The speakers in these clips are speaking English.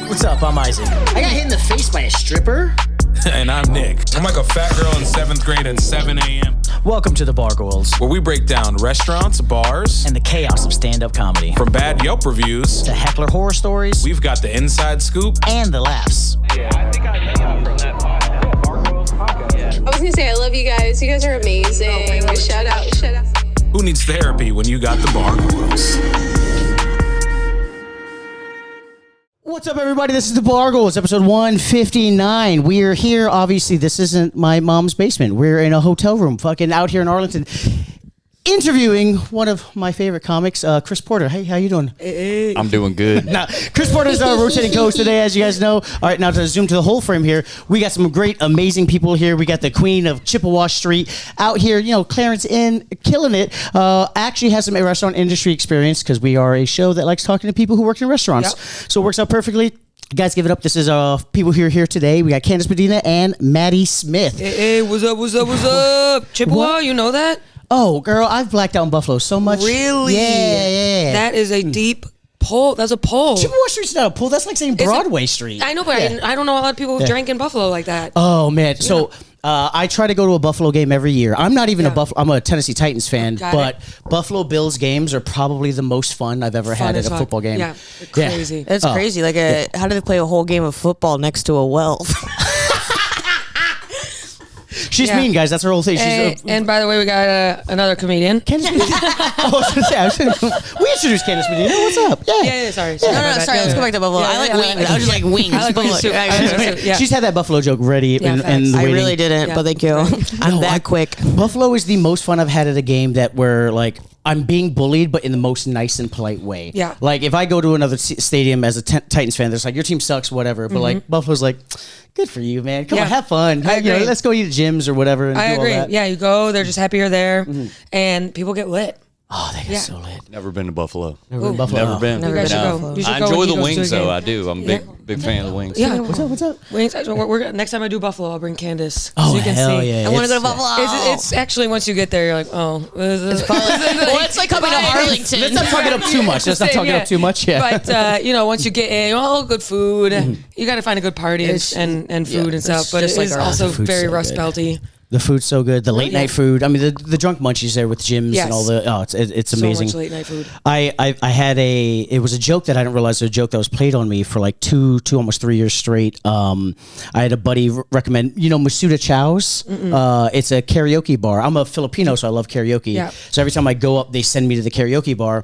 What's up? I'm Isaac. I got hit in the face by a stripper. And I'm Nick. I'm like a fat girl in 7th grade at 7 a.m. Welcome to the Bargoyles, where we break down restaurants, bars, and the chaos of stand-up comedy. From bad Yelp reviews to heckler horror stories, we've got the inside scoop and the laughs. Yeah, I think I know from that podcast, Bargoyles Podcast. Yeah. I was gonna say I love you guys. You guys are amazing. Shout out. Who needs therapy when you got the Bargoyles? What's up, everybody? This is the Bargoyles, episode 159. We are here. Obviously, this isn't my mom's basement. We're in a hotel room, fucking out here in Arlington, interviewing one of my favorite comics, Chris Porter. Hey, how you doing? Hey. I'm doing good. Now, Chris Porter is our rotating co-host today, as you guys know. All right, now to zoom to the whole frame here, we got some great, amazing people here. We got the queen of Chippewa Street out here, Clarence killing it. Actually has some restaurant industry experience because we are a show that likes talking to people who work in restaurants. Yep. So it works out perfectly. Guys, give it up. This is people who are here today. We got Kandace Medina and Maddy Smith. Hey, what's up? Chippewa, what? You know that? Oh, girl, I've blacked out in Buffalo so much. Really? Yeah. That is a deep pull. That's a pull. Chippewa Street's not a pull. That's like saying Broadway Street. I know, but I don't know a lot of people who drank in Buffalo like that. Oh, man. Yeah. So I try to go to a Buffalo game every year. I'm not even I'm a Tennessee Titans fan, but Buffalo Bills games are probably the most fun I've ever had at a football game. Yeah, crazy. It's crazy. Like, how do they play a whole game of football next to a well? She's mean, guys. That's her whole thing. And by the way, we got another comedian. Kandace Medina. We introduced Kandace Medina. What's up? Yeah, sorry. No, sorry. Let's go back to Buffalo. I like wings. I was just like wings. I like wings too. She's had that Buffalo joke ready. I really didn't, but thank you. I'm that quick. Buffalo is the most fun I've had at a game that where, like, I'm being bullied, but in the most nice and polite way. Yeah. Like, if I go to another stadium as a Titans fan, there's like, your team sucks, whatever. But, like, Buffalo's like, good for you, man. Come on, have fun. I agree. Let's go eat at gyms or whatever. And I agree. All that. Yeah, you go. They're just happy you're there. And people get lit. Oh, they get so lit. Never been to Buffalo. Never been to Buffalo. Never been. You guys should go. I enjoy the wings, though. I do. I'm a big fan of the wings. Yeah. What's up? Wings. Next time I do Buffalo, I'll bring Kandace. Oh, so you can hell see. yeah. I want to go to Buffalo. It's actually, once you get there, you're like, oh. It's like coming to Arlington. Let's not talk it up too much. But, once you get in, good food. You got to find a good party and food and stuff. But it's also very Rust Belty. The food's so good. The late night food. I mean, the drunk munchies there with gyms and all the. Oh, it's amazing. So much late night food. I had it was a joke that I didn't realize was a joke that was played on me for like two almost 3 years straight. I had a buddy recommend Masuda Chow's. It's a karaoke bar. I'm a Filipino, so I love karaoke. Yeah. So every time I go up, they send me to the karaoke bar.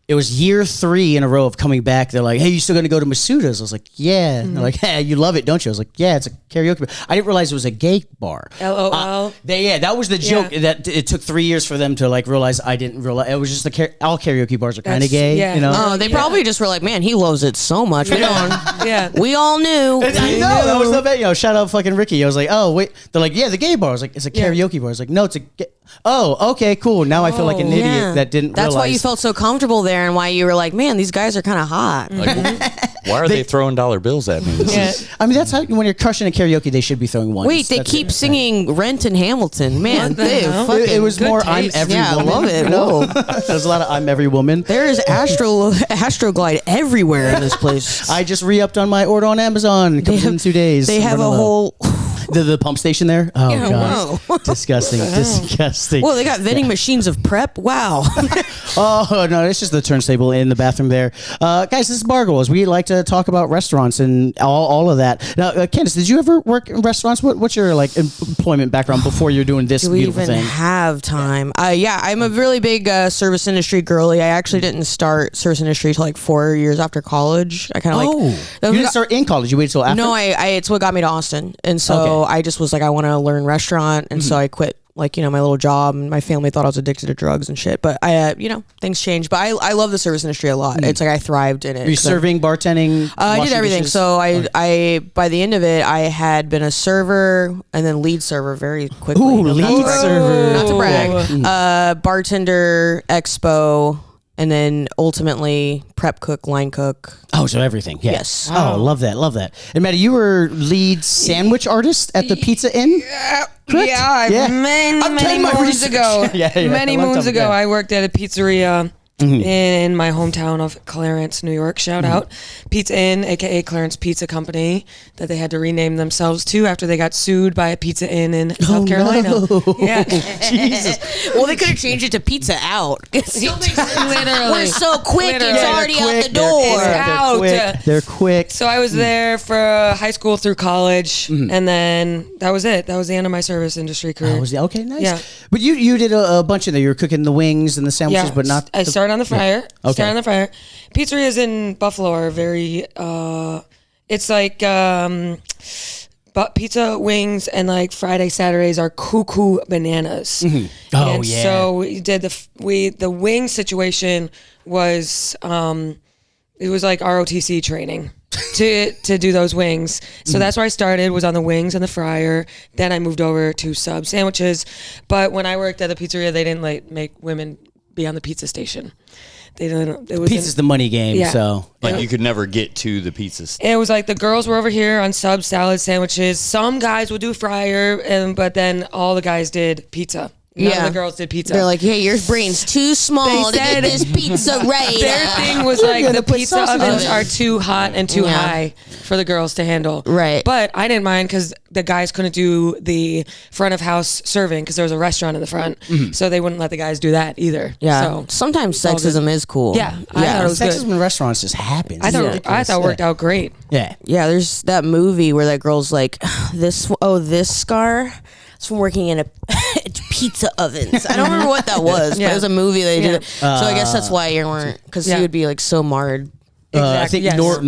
It was year 3 in a row of coming back. They're like, hey, you still going to go to Masuda's? I was like, yeah. And they're like, hey, you love it, don't you? I was like, yeah, it's a karaoke bar. I didn't realize it was a gay bar. LOL. That was the joke. That it took 3 years for them to like realize. I didn't realize. It was just all karaoke bars are kind of gay. Yeah. Oh, they probably just were like, man, he loves it so much. We all knew. I know. That was the best. Shout out fucking Ricky. I was like, oh, wait. They're like, yeah, the gay bar. I was like, it's a karaoke bar. I was like, no, it's a gay. Oh, okay, cool. Now I feel like an idiot that didn't realize. That's why you felt so comfortable there and why you were like, man, these guys are kind of hot. Like, why are they throwing dollar bills at me? I mean, that's how when you're crushing a karaoke, they should be throwing ones. Wait, they keep singing Rent in Hamilton. Man, it was more I'm Every Woman. I love it. Whoa. There's a lot of I'm Every Woman. There is Astroglide everywhere in this place. I just re-upped on my order on Amazon. It comes in 2 days. They have a whole... The pump station there? Oh, yeah, God. wow. Disgusting. Well, they got vending machines of prep. Wow. Oh, no, it's just the turntable in the bathroom there. Guys, this is Bargoyles. We like to talk about restaurants and all of that. Now, Kandace, did you ever work in restaurants? What's your employment background before you're doing this beautiful thing? Do we even have time? I'm a really big service industry girly. I actually didn't start service industry until like 4 years after college. I kind of you didn't start in college? You waited till after? No, it's what got me to Austin. And so I just was like, I want to learn restaurant. And so I quit my little job, and my family thought I was addicted to drugs and shit. But things changed. But I love the service industry a lot. It's like I thrived in it. Were you serving, bartending? I did everything. Dishes? So I by the end of it, I had been a server and then lead server very quickly. Ooh, lead server. Not to brag. Bartender, expo. And then ultimately prep cook, line cook. Oh, so everything. Yeah. Yes. Oh, love that. And Maddy, you were lead sandwich artist at the Pizza Inn? Correct? Yeah. Many moons ago. Many moons ago, I worked at a pizzeria in my hometown of Clarence, New York. Shout out Pizza Inn, aka Clarence Pizza Company, that they had to rename themselves to after they got sued by a Pizza Inn in South Carolina. No. Yeah, Jesus. Well, they could have changed it to Pizza Out. literally. We're so quick, Literally. it's already out the It's door. out. They're quick. So I was there for high school through college, and then that was it. That was the end of my service industry career. Okay, nice. Yeah. But you did a bunch of that. You were cooking the wings and the sandwiches, but not. I started on the fryer. Okay. Started on the fryer. Pizzerias in Buffalo are very. It's like. But pizza, wings, and like Friday, Saturdays are cuckoo bananas. Oh, and yeah. so we did the wing situation was it was like ROTC training to do those wings. So that's where I started, was on the wings and the fryer. Then I moved over to sub sandwiches. But when I worked at the pizzeria, they didn't like make women be on the pizza station. They didn't. It was Pizza's the money game, Yeah. so. Like you could never get to the pizza. It was like the girls were over here on sub salad sandwiches. Some guys would do fryer, but then all the guys did pizza. None of the girls did pizza. They're like, hey, your brain's too small to get this pizza right. Their thing was like the put pizza sausage ovens on it. are too hot and too high for the girls to handle. Right. But I didn't mind because the guys couldn't do the front of house serving because there was a restaurant in the front. So they wouldn't let the guys do that either. Yeah. So Sometimes all good. sexism is cool. Yeah, I thought it was Sexism good. in restaurants just happens. I thought it worked out great. Yeah. Yeah, there's that movie where that girl's like, this scar, it's from working in a pizza ovens. I don't remember what that was, but Yeah. it was a movie they Yeah. did. So I guess that's why you weren't, because Yeah. he would be like so marred. I Exactly, think yes.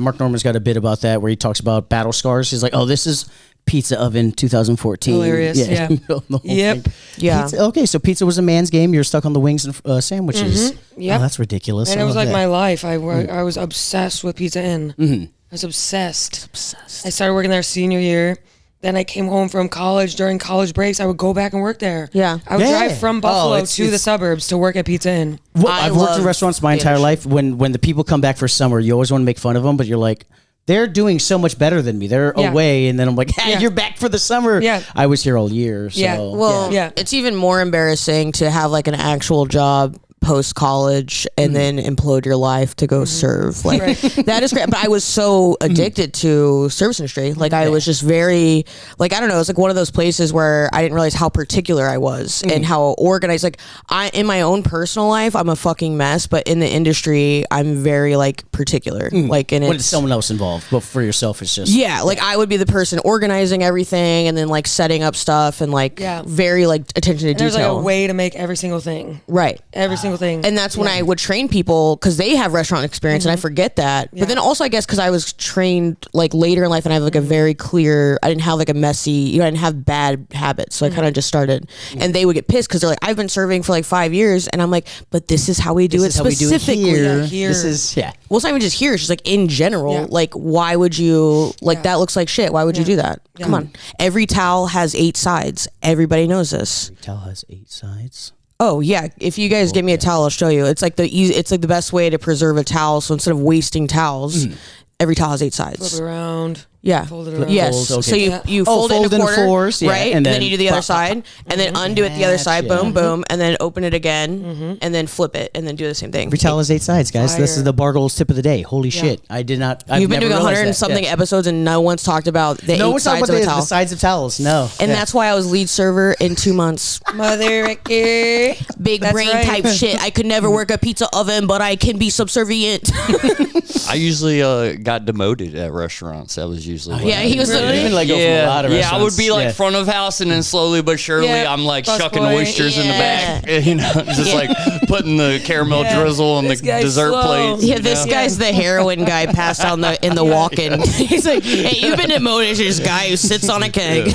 Mark Norman's got a bit about that where he talks about battle scars. He's like, oh, this is Pizza Oven 2014. Hilarious, yeah. The whole Yep. thing. Yeah. Pizza, okay, so pizza was a man's game. You're stuck on the wings and sandwiches. Yep. Oh, that's ridiculous. And I it was love like that. my life. I was obsessed with Pizza Inn. I was obsessed. I started working there senior year. Then I came home from college. During college breaks, I would go back and work there. Yeah. I would Yeah. drive from Oh, Buffalo it's- to the it's- suburbs to work at Pizza Inn. Well, I I've worked in love restaurants my the entire industry. life. When the people come back for summer, you always want to make fun of them, but you're like, they're doing so much better than me. They're Yeah. away, and then I'm like, hey, Yeah. you're back for the summer. Yeah. I was here all year. So, Yeah. Well, Yeah. it's even more embarrassing to have like an actual job post college and then implode your life to go serve. Like that is great. But I was so addicted to service industry. Like I was just very like, I don't know, it's like one of those places where I didn't realize how particular I was and how organized. Like I in my own personal life, I'm a fucking mess, but in the industry, I'm very like particular. Like and when it's it's someone else involved, but for yourself, it's just yeah, like I would be the person organizing everything and then like setting up stuff and like very like attention to And there's like detail. a way to make every single thing. Right. Every single thing. And that's when I would train people because they have restaurant experience and I forget that. But then also I guess because I was trained like later in life and I have like a very clear, I didn't have like a messy, I didn't have bad habits. So I kind of just started and they would get pissed because they're like, I've been serving for like 5 years. And I'm like, but this is how we do This it is how we do it specifically. here. Here. This is Well, it's not even just here. It's just like in general. Yeah. Like, why would you, like, that looks like shit. Why would you do that? Come on. Every towel has 8 sides. Everybody knows this. towel has 8 sides. Oh yeah, if you guys give me a towel, I'll show you. It's like it's like the best way to preserve a towel. So instead of wasting towels, every towel has 8 sides. Flip it around. Yeah. Fold it around. Yes. Fold, okay. So you Yeah. you Oh, fold it fold in in a quarter, fours, yeah, right? and And then then you do the other pop, pop, side, and then undo it the other side. Gotcha. Boom, boom, and then open it again, and then flip it, and then do the same thing. Every towel has 8 sides, guys. This Fire. is the Bargoyles tip of the day. Holy shit! I did not. I've You've been never doing 100 realized and that. something Yeah. episodes, and no one's talked about the No 8 one's talking sides about of a the towel. sides of towels. No, And that's why I was lead server in 2 months. Mother Ricky. Big That's brain right. type shit. I could never work a pizza oven, but I can be subservient. I usually got demoted at restaurants. That was usually what Yeah, he was Really? the- Even like go from a yeah, lot of yeah. I would be restaurants. like Yeah. front of house, and then slowly but surely, Yeah, I'm like bus shucking boy. oysters in the back. You know, just Yeah. like putting the caramel Yeah. drizzle on the This guy's dessert slow. plate. Yeah, you this know? guy's the heroin guy passed on in the walk-in. He's like, hey, you've been demoted to this guy who sits on a keg.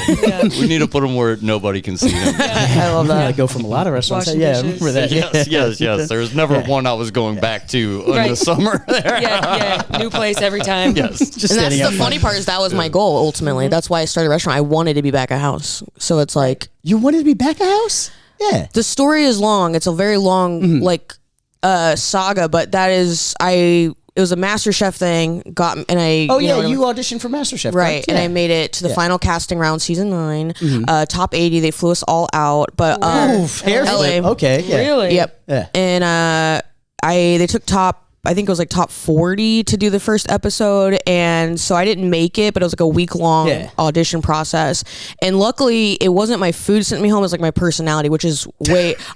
We need to put them where nobody can see them. I love I that. go from a lot of restaurants. Washing Yeah, I dishes. remember that. Yes. There was never one I was going back to in the Right. summer. There. Yeah. New place every time. Yes. Just And that's standing the up. funny part is that was my goal ultimately. That's why I started a restaurant. I wanted to be back at house. So it's like You wanted to be back at house? Yeah. the story is long. It's a very long like saga, but that is it was a MasterChef thing. Oh yeah, you auditioned for MasterChef, right, correct? and Yeah. I made it to the final casting round, season 9, top 80. They flew us all out, but Oof, hair LA. flip. Okay. Yeah. Really? Yep. Yeah. And they took I think it was like top 40 to do the first episode, and so I didn't make it, but it was like a week-long audition process. And luckily, it wasn't my food sent me home; it was like my personality, which is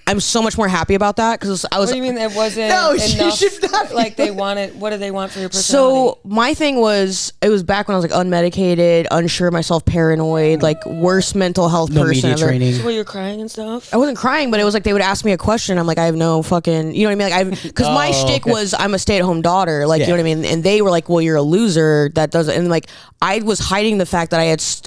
I'm so much more happy about that because I was. What do you mean it wasn't No, enough? you should not. Like they wanted. What did they want for your personality? So my thing was, it was back when I was like unmedicated, unsure of myself, paranoid, like worst mental health No person media ever. training. So were you crying and stuff? I wasn't crying, but it was like they would ask me a question. I'm like, I have no fucking, you know what I mean? Like because my shtick was I'm a stay-at-home daughter, like you know what I mean? And they were like, well, you're a loser. That doesn't. And like I was hiding the fact that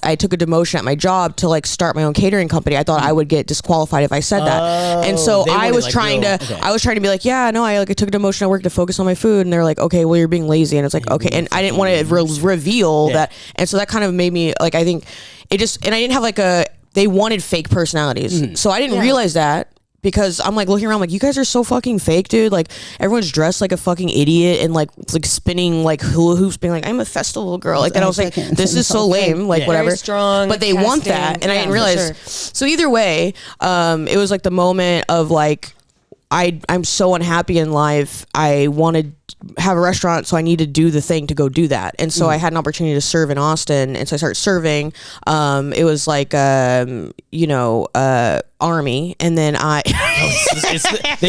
I took a demotion at my job to like start my own catering company. I thought I would get disqualified if I said that. And so I was trying to be like, yeah, no, I took a demotion at work to focus on my food. And they're like, okay, well, you're being lazy. And it's like, okay. And I didn't want to reveal that. And so that kind of made me like, I think it just, and I didn't have they wanted fake personalities. So I didn't realize that. Because I'm like looking around like, you guys are so fucking fake, dude. Like everyone's dressed like a fucking idiot and like spinning like hula hoops, being like, I'm a festival girl. Like that I was like, this is so lame, like whatever. Very strong, but they want that, and I didn't realize. So either way, it was like the moment of like, I'm so unhappy in life. I wanted to have a restaurant, so I need to do the thing to go do that. And so I had an opportunity to serve in Austin, and so I started serving. It was like Army, and then they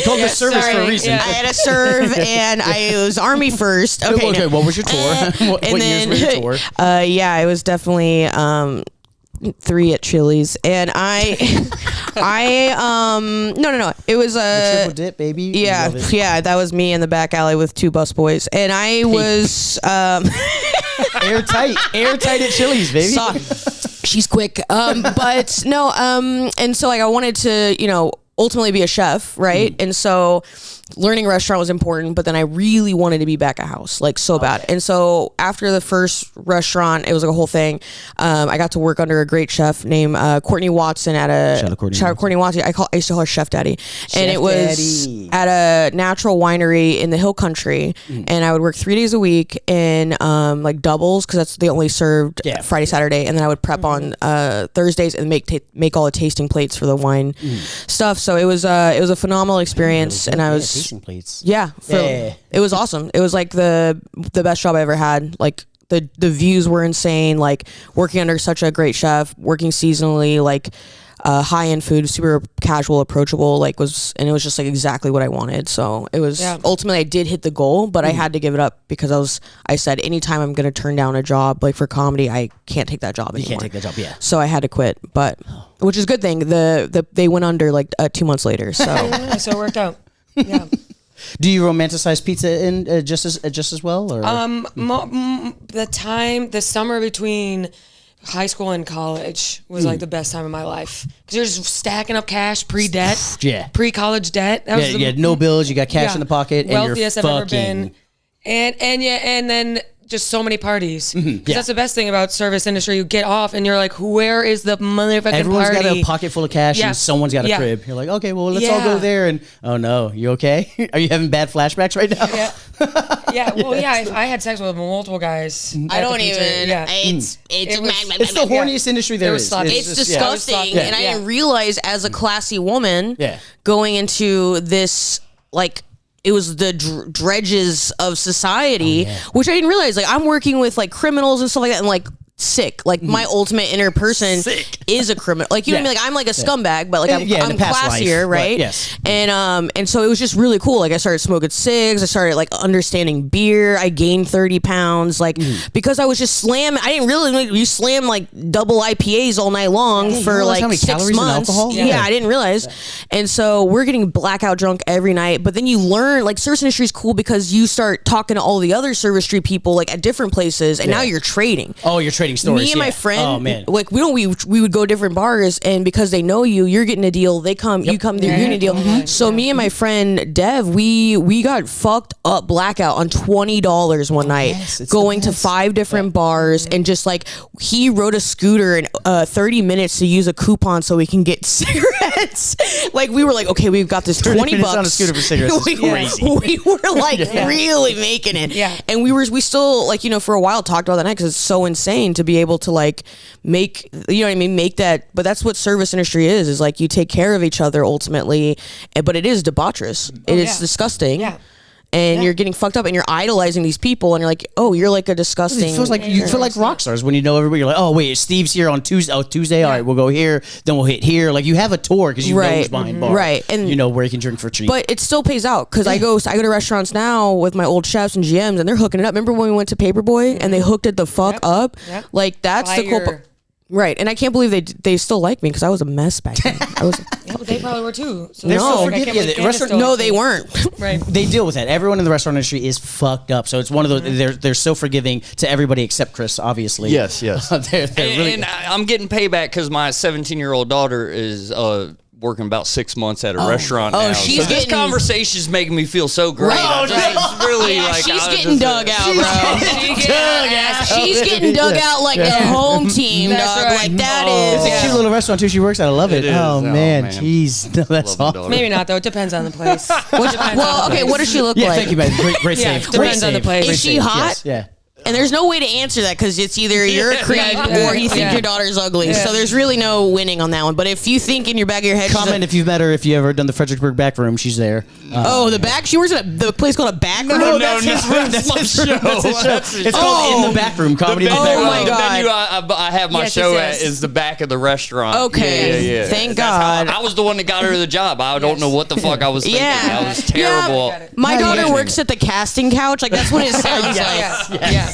call it service for a reason. I had to serve, and it was Army first. Okay, what was your tour? What years was your tour? It was definitely 3 at Chili's, and no, it was a triple dip, baby. Yeah, that was me in the back alley with 2 busboys, and I was airtight at Chili's, baby. She's quick, but no, and so like I wanted to, ultimately be a chef, right? And so learning restaurant was important, but then I really wanted to be back at house, like so bad. And so after the first restaurant, it was like a whole thing. I got to work under a great chef named Courtney Watson at shout out Courtney Watson. I used to call her Chef Daddy, and it was at a natural winery in the Hill Country, and I would work 3 days a week in like doubles because that's they only served Friday, Saturday, and then I would prep on Thursdays and make all the tasting plates for the wine stuff. So it was a phenomenal experience, and I was tasting plates. It was awesome. It was like the best job I ever had. Like the views were insane. Like working under such a great chef, working seasonally, like high end food, super casual, approachable. Like and it was just like exactly what I wanted. So it was ultimately I did hit the goal, but I had to give it up because I said anytime I'm gonna turn down a job like for comedy, I can't take that job anymore. You can't take that job, So I had to quit, but which is a good thing. They went under like 2 months later. So so it worked out. Yeah. Do you romanticize pizza in just as well? Or? The summer between high school and college was like the best time of my life because you're just stacking up cash pre-debt, pre-college debt. That was no bills. You got cash in the pocket, wealthiest and you're I've ever been, and then just so many parties. That's the best thing about service industry. You get off and you're like, where is the motherfucking Everyone's party? got a pocket full of cash and someone's got a crib. You're like, okay, well, let's all go there. And oh no, you okay? Are you having bad flashbacks right now? I had sex with multiple guys. I don't even. It's the horniest industry there is. It's disgusting, and I didn't realize as a classy woman going into this like. It was the dredges of society, which I didn't realize. Like I'm working with like criminals and stuff like that, and like sick. Like my ultimate inner person is a criminal. Like you know what I mean? Like I'm like a scumbag, but like I'm classier, life, right? Yes. And so it was just really cool. Like I started smoking cigs. I started like understanding beer. I gained 30 pounds, like because I was just slamming. I didn't really you slam like double IPAs all night long for like 6 months. Yeah, I didn't realize. And so we're getting blackout drunk every night. But then you learn like service industry is cool because you start talking to all the other service street people like at different places, and now you're trading. Oh, you're trading stories. Me and my friend, like we would go to different bars, and because they know you're getting a deal. They come, you come there, you're getting a deal. So me and my friend Dev, we got fucked up blackout on $20 one night, going to 5 different bars, and just like he rode a scooter in 30 minutes to use a coupon so we can get cigarettes. Like we were like, okay, we've got this 20 bucks on a scooter for cigarettes. we were like really making it, and we still like for a while talked about that night because it's so insane to be able to like make make that. But that's what service industry is like you take care of each other ultimately, but it is debaucherous. It is disgusting. and you're getting fucked up, and you're idolizing these people, and you're like, oh, you're like a disgusting. It feels like you feel like rock stars when you know everybody. You're like, oh wait, Steve's here on Tuesday. Oh, Tuesday, all right, we'll go here. Then we'll hit here. Like you have a tour because you know who's behind bar, right? And you know where you can drink for cheap. But it still pays out because I go to restaurants now with my old chefs and GMs, and they're hooking it up. Remember when we went to Paperboy and they hooked it the fuck up? Yep. Like that's the cool. Right, and I can't believe they still like me because I was a mess back then. I was. Yeah, but they probably were too. So They're no, so forgiving. Yeah, the restaurant- No, they weren't. Right. They deal with that. Everyone in the restaurant industry is fucked up. So it's one of those. They're so forgiving to everybody except Chris, obviously. Yes. they're really. And I'm getting payback because my 17-year-old daughter is working about 6 months at a restaurant now. she's So this getting- conversation's making me feel so great. It's really like she's I getting just- dug out, bro. She's getting dug out like the home team, That's dog. right. Like that It's a is. cute little restaurant too. She works at. I love it. It is. Oh Oh, man, man. jeez, no, that's Love my awesome. daughter. Maybe not though. It depends on the place. Well, okay. What does she look Yeah, like? thank you, man. Great Yeah, save. depends on the place. Great Is she save. hot? Yes, yeah. And there's no way to answer that because it's either you're a creep or you think your daughter's ugly. So there's really no winning on that one. But if you think in your back of your head, she's Comment if you've met her. If you ever done the Fredericksburg back room, she's there. the back. She works at the place called a back room. that's his room. That's my his room. show. That's his show. That's his It's show. called In the Back Room Comedy. The in the venue, Back my Room. God. the venue I have my Yes, show yes. at is the back of the restaurant. Okay. Yeah. Thank That's how- God. I was the one that got her the job. I don't know what the fuck I was thinking. Yeah. I was terrible. Yeah. My daughter works at the casting couch. Like that's what it sounds like.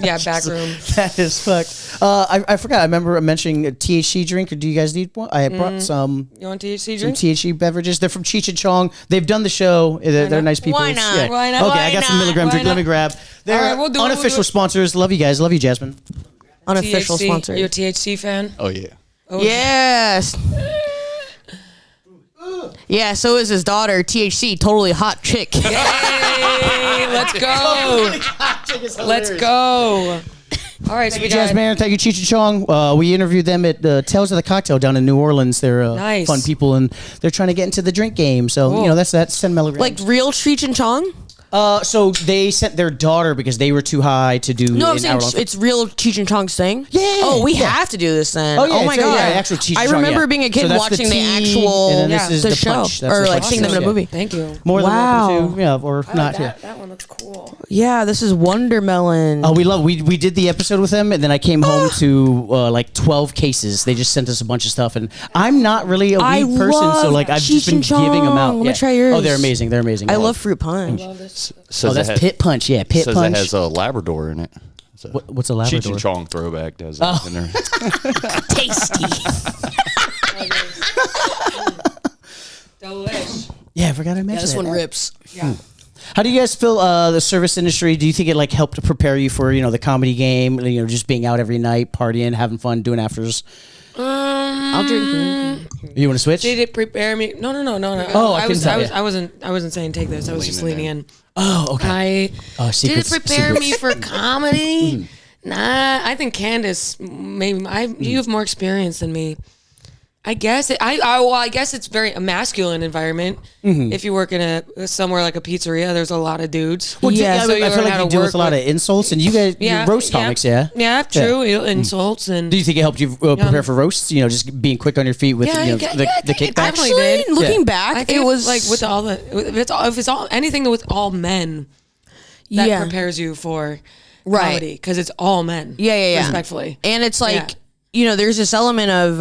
Yeah, back room. That is fucked. I forgot. I remember mentioning a THC drink. Or do you guys need one? I brought some. You want THC Some drink? THC beverages. They're from Cheech and Chong. They've done the show. They're nice people. Why not? Yeah. Why not? Okay, Why I got some not? milligram Why drink. Let not? me grab. They're All right, we'll do it, we'll unofficial do it. sponsors. Love you guys. Love you, Jasmine. Unofficial THC? sponsor. You're a THC fan? Oh yeah. Yes. Yeah, so is his daughter, THC, totally hot chick. Hey, let's go. Let's go. All right, so Thank we you, got Jasmine. Thank you, Cheech and Chong. We interviewed them at Tales of the Cocktail down in New Orleans. They're Nice. fun people, and they're trying to get into the drink game. So, Cool. that's 10 milligrams. Like real Cheech and Chong? So they sent their daughter because they were too high to do No, I'm an saying hour-long- it's real Cheech and Chong's thing? Yeah. Oh, we Yeah. have to do this then. Oh, yeah, my it's God. actual Cheech and I Chong, remember yeah. being a So kid that's watching the the tea, actual and then this is the the show. punch. That's Or the like punch. seeing them in a Yeah. movie. Thank you. More than Wow. welcome to, or not. Yeah. That one looks cool. Yeah, this is Wondermelon. Oh, we did the episode with them, and then I came home to like 12 cases. They just sent us a bunch of stuff, and I'm not really a I weed person, so love like I've just Cheech been and Chong. giving them out. Let me try yours. Oh, they're amazing. They're amazing. I love fruit punch. Says Oh, that's it has, Pit Punch. Yeah, Pit says Punch. it has a Labrador in it. So What's a Cheech Labrador? and Chong throwback does it in there. Tasty. Delish. Yeah, I forgot I mentioned This that. one rips. Yeah. How do you guys feel the service industry? Do you think it like helped to prepare you for the comedy game? Just being out every night, partying, having fun, doing afters. I'll drink. You want to switch? Did it prepare me? No. Oh, I couldn't was. tell I was. you. I wasn't saying take this. I was just Leaning leaning in. in. Oh, okay. Did Did it prepare me for comedy? Nah, I think Kandace. Maybe you have more experience than me. I guess I guess it's a masculine environment. If you work in somewhere like a pizzeria, there's a lot of dudes. Well, Yeah, I so feel learn like how you to deal with work a lot of insults, and you guys you're roast comics, yeah? Yeah, true. Insults and Do you think it helped you prepare for roasts? Just being quick on your feet with the kickbacks. definitely Actually, did. looking Yeah. back, I think it was like with all the if it's all anything with all men that Yeah. prepares you for Right. comedy because it's all men. Yeah. Respectfully. And it's like, there's this element of,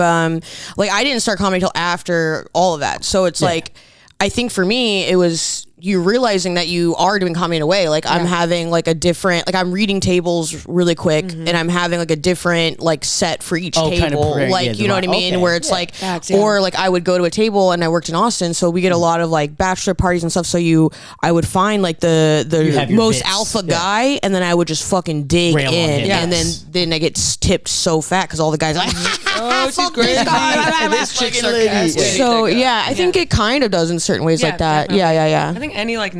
like, I didn't start comedy till after all of that. So it's like, I think for me, it was you realizing that you are doing comedy in a way. Like, I'm having like a different, like, I'm reading tables really quick and I'm having like a different like set for each table. kind of Like, yeah, you know what I mean? okay. Where it's like, Facts, or like I would go to a table and I worked in Austin. So we get a lot of like bachelor parties and stuff. So I would find like the have your most bits. alpha Yeah. guy and then I would just fucking dig Rail on in. him. And Yes. then I get tipped so fat because all the guys are like, Oh, she's crazy. This chick's sarcastic. so yeah, I think it kind of does in certain ways like that. definitely. Yeah. I think any like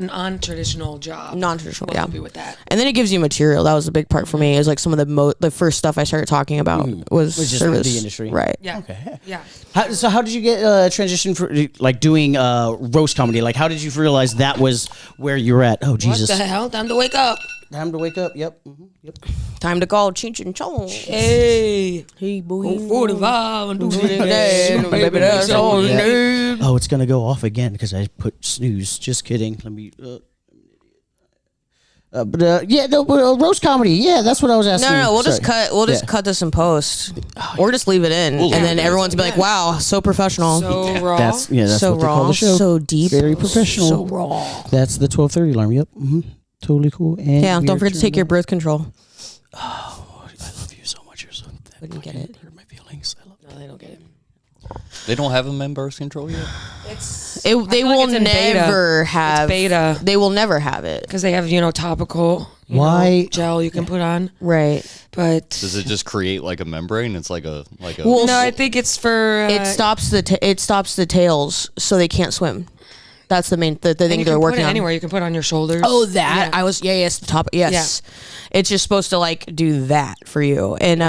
non-traditional job. Non-traditional, will yeah. help you with that. And then it gives you material. That was a big part for me. Is like some of the first stuff I started talking about was just service. the industry. right? Yeah. Okay. Yeah. How did you get transition for like doing roast comedy? Like, how did you realize that was where you were at? Oh, Jesus. What the hell? Time to wake up. Time to wake up. Yep. Yep. Time to call Cheech and Chong. Hey, boy. 45 and do Baby, that's all you need. Oh, it's gonna go off again because I put snooze. Just kidding. Let me. Roast comedy. Yeah, that's what I was asking. No, we'll Sorry. just cut. We'll just cut this in post, or just leave it in, and then everyone's be like, "Wow, so professional, so raw. That's so what they raw, call the show. so deep, Very professional. so raw." That's the 12:30 alarm. Yep. Totally cool. And Yeah, we don't are forget to take your turned birth control. up. I love you so much. You're so. Wouldn't get it. Hurt my feelings. I love you. No, they don't get it. They don't have them in birth control yet. They like will it's in beta. never have It's beta. They will never have it. Because they have, topical gel you can put on. Right. But Does it just create like a membrane? It's like a Well, no, I think it's for it stops the tails, so they can't swim. That's the main the thing you they're can working put it on. anywhere. You can put it on your shoulders. Oh, that Yeah. I was yes the top yes. It's just supposed to like do that for you, and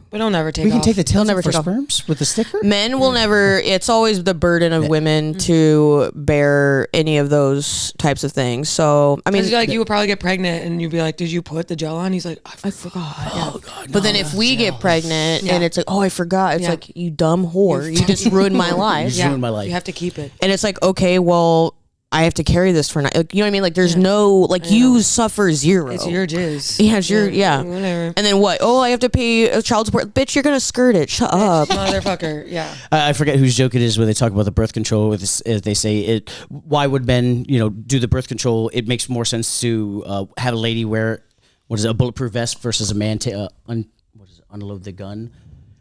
But it'll never take We can off. take the tails never off for take off. sperms with the sticker. Men will never. It's always the burden of women to bear any of those types of things. So I mean, Because you would probably get pregnant and you'd be like, "Did you put the gel on?" He's like, "I forgot." Oh God. but then if we get pregnant Yeah. and it's like, oh, I forgot. It's Yeah. like, you dumb whore. You just ruined my life. You ruined my life. You have to keep it. And it's like, okay, well, I have to carry this for like, you know what I mean? Like, there's no like you suffer zero. It's your jizz. Yeah, it's your Whatever. And then what? Oh, I have to pay child support. Bitch, you're gonna skirt it. Shut up. Motherfucker. Yeah. I forget whose joke it is where they talk about the birth control. With this, they say it. Why would men, do the birth control? It makes more sense to have a lady wear a bulletproof vest versus a man to unload the gun.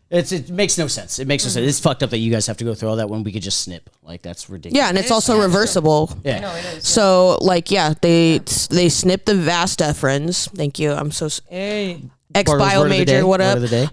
It makes no sense. It makes no sense. It's fucked up that you guys have to go through all that when we could just snip. Like, that's ridiculous. Yeah, and it's also reversible. Yeah. No, it is. So like, they snip the vas deferens. Thank you. I'm so Hey. ex Bargoyles bio word of the day. major. What Word up? of the day.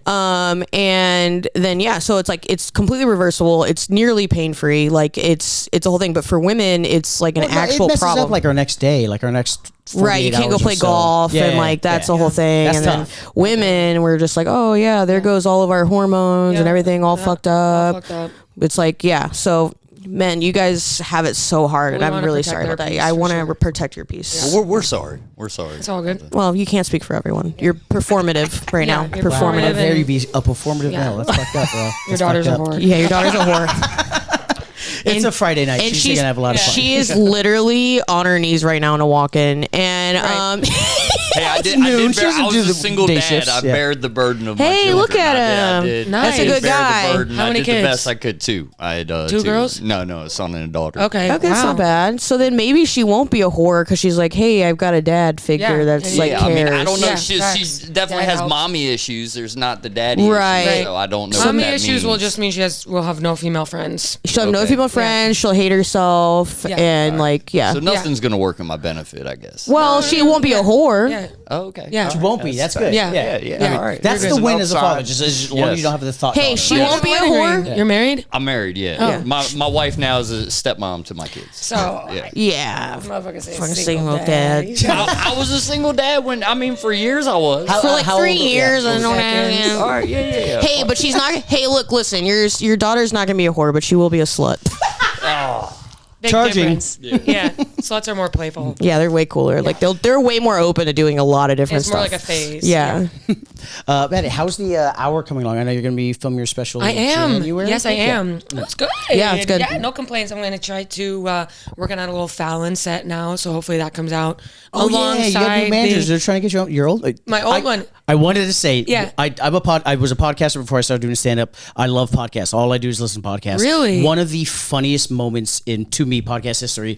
And then so it's like it's completely reversible. It's nearly pain free. Like it's a whole thing. But for women, it's like an actual it messes problem. up like our next day, like our next 48 Right, you can't go hours or play so. golf, Yeah, and like that's the whole thing. That's and then tough. women, we're just like, oh yeah, there goes all of our hormones and everything all fucked up. fucked up. It's like so. Men, you guys have it so hard, and We I'm wanna really protect sorry their about that. peace, I for want to sure. protect your peace. Well, we're sorry. We're sorry. It's all good. Well, you can't speak for everyone. You're performative right Yeah, now. you're Wow, Performative. how dare you be a performative Yeah. male? That's fucked up, bro. Your That's daughter's a fucked up. whore. Yeah, your daughter's a whore. It's a Friday night. And She's gonna have a lot of fun. she is literally on her knees right now in a walk-in, and Hey, I did. noon. She I doesn't was do a the single day dad. shifts, I yeah. bared the burden of my Hey, children. look at I him. did. Nice. That's a good Bear the guy. burden. How I many did kids? the best I could too. I had Two girls? No, a son and a daughter. Okay. okay, that's not bad. So then maybe she won't be a whore because she's like, hey, I've got a dad figure Yeah. that's Yeah, like Yeah, cares. I mean, I don't know. Yeah, She facts. definitely Dad has helps. mommy issues. There's not the daddy Right. issues, so I don't know. Mommy what that issues will means. just mean will have no female friends. She'll have no Okay. female friends. She'll hate herself, Yeah. and So nothing's gonna work in my benefit, I guess. well, she won't be a whore. Yeah. Oh, okay. Yeah. She won't be. That's good. Yeah. Yeah. I mean, All right. that's You're the good. win as a father. Outside. Just as long as Yes. you don't have the thought. Hey, on it. she Yeah. won't be a Wedding whore. ring. You're married? I'm married. Yeah. My wife now is a stepmom to my kids. So, Yeah. Yeah, motherfucker say fucking single dad. I was a single dad for years I was. For like How 3 old- years, I don't Seconds. have. All right. Yeah. Hey, but she's not. Hey, look, listen. Your daughter's not gonna be a whore, but she will be a slut. Big Charging. difference. Yeah. Sluts are more playful. Yeah, they're way cooler. Like they're way more open to doing a lot of different It's more stuff. like a phase. Yeah. Maddie, how's the hour coming along? I know you're going to be filming your special. I in am. January. Yes, I am. It's good. Yeah, it's good. Yeah, no complaints. I'm going to try to working on a little Fallon set now, so hopefully that comes out Oh yeah, you got new managers. They're trying to get you. Your old. My old one. I wanted to say. Yeah. I was a podcaster before I started doing stand up. I love podcasts. All I do is listen to podcasts. Really? One of the funniest moments in to me podcast history.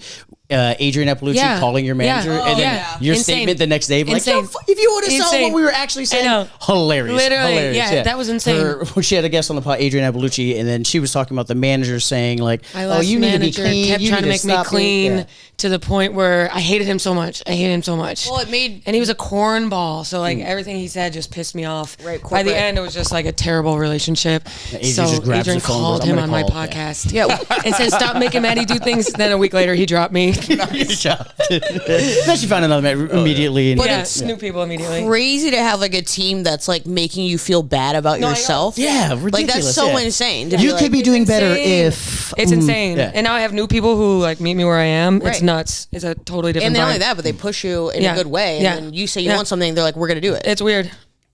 Adrian Appalucci Yeah. calling your manager Yeah. and then Yeah. your Insane. statement the next day, like, Insane. "Yo, if you would have saw Insane. what we were actually saying, I know. hilarious, Literally, hilarious. yeah, that was insane. She had a guest on the pod, Adrian Appalucci, and then she was talking about the manager saying like, My "Oh, last you need to be manager clean. kept you trying to need make me stop being-" clean Yeah. to the point where I hated him so much. Well, it made. And he was a cornball, so like everything he said just pissed me off. Right, By the corporate. end, it was just like a terrible relationship. Adrian So just grabs Adrian the phone and called goes, "I'm him gonna on my call." Yeah. podcast, and said, "Stop making Maddie do things." Then a week later, he dropped me. Good job. Then she found another man immediately. And, But Yeah, it's new people immediately. crazy to have like a team that's like making you feel bad about yourself. yeah, ridiculous. Like that's so yeah. insane. To You be could be like, doing better insane. if It's insane. yeah. And now I have new people who like meet me where I am. It's Right. nuts. It's a totally different and not vibe. only that, but they push you in Yeah. a good way. And Yeah. then you say you Yeah. want something, they're like, we're gonna do it. It's weird.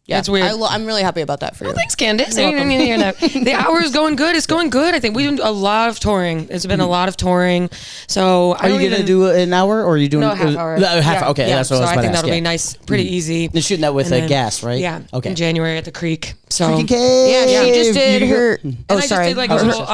Yeah. It's weird. I'm really happy about that for you. Thanks, Kandace. The hour is going good. It's going good. I think we do a lot of touring. It's been a lot of touring. So Are you gonna do an hour or are you doing No, half hour. Half. Yeah. Okay, Yeah. that's what I was So about I think to ask. that'll be yeah. nice, pretty easy. They're shooting that with And then- gas, right? Yeah. Okay. In January at the Creek. So Freaking cave. Yeah, she just did her. And Oh, I just sorry. did like a little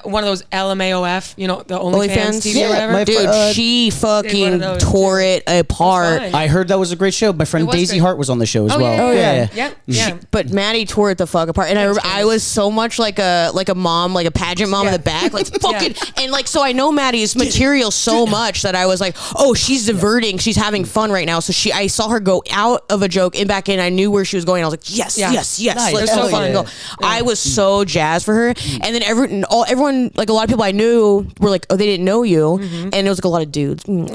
one of those LMAOF, the OnlyFans OnlyFans? TV Yeah, or whatever. my Dude, she Did one fucking of those, tore it apart. fun. I heard that was a great show. My friend It was Daisy great. Hart was on the show as Oh, well. yeah. Yeah. But Maddie tore it the fuck apart, and I was so much like a mom, like a pageant mom in Yeah. the back, like fucking, and like so I know Maddie's material so much that I was like, oh, she's diverting, she's having fun right now. So I saw her go out of a joke and back in. I knew where she was going. I was like, yes, Yeah. yes, yes. Nice. Let's It was so fucking fun. go. I was so jazzed for her, and then everyone, like a lot of people I knew were like, oh, they didn't know you, and it was like a lot of dudes. No,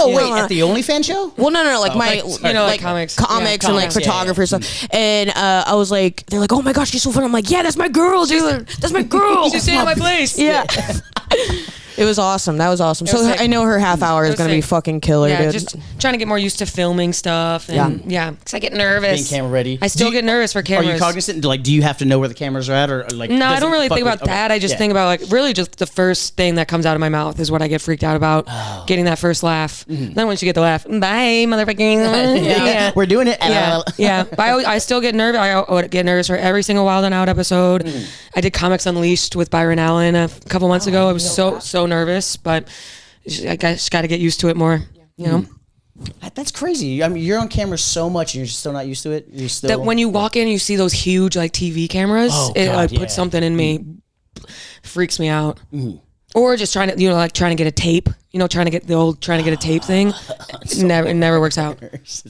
wait, at the OnlyFans show? Well, no, like my, sorry. Like comics. and like Comics, yeah, photographers stuff. And I was like, they're like, oh my gosh, she's so fun. I'm like, yeah, that's my girl, dude. That's my girl. She's staying at my place. Yeah. It was awesome. That was awesome. was So sick. I know her half hour is was going to be sick. fucking killer, Yeah, dude. just trying to get more used to filming stuff. And yeah, because I get nervous. Being camera ready. I still get nervous for Are cameras. you cognizant? Like, do you have to know where the cameras are at, or like? No, I does don't it really fuck think with- about okay. that. I just Yeah. think about like really just the first thing that comes out of my mouth is what I get freaked out about. Getting that first laugh. Then once you get the laugh, bye, motherfucking. Yeah, we're doing it. Yeah, yeah. But I still get nervous. I would get nervous for every single Wild and Out episode. I did Comics Unleashed with Byron Allen a couple months ago. I was so nervous, but I just got to get used to it more. You know, That's crazy. I mean, you're on camera so much, and you're just still not used to it. You're still that when you walk in, and you see those huge like TV cameras. Oh, It God, like yeah. puts something in me, freaks me out. Or just trying to, like trying to get a tape. Trying to get a tape thing. It never works out.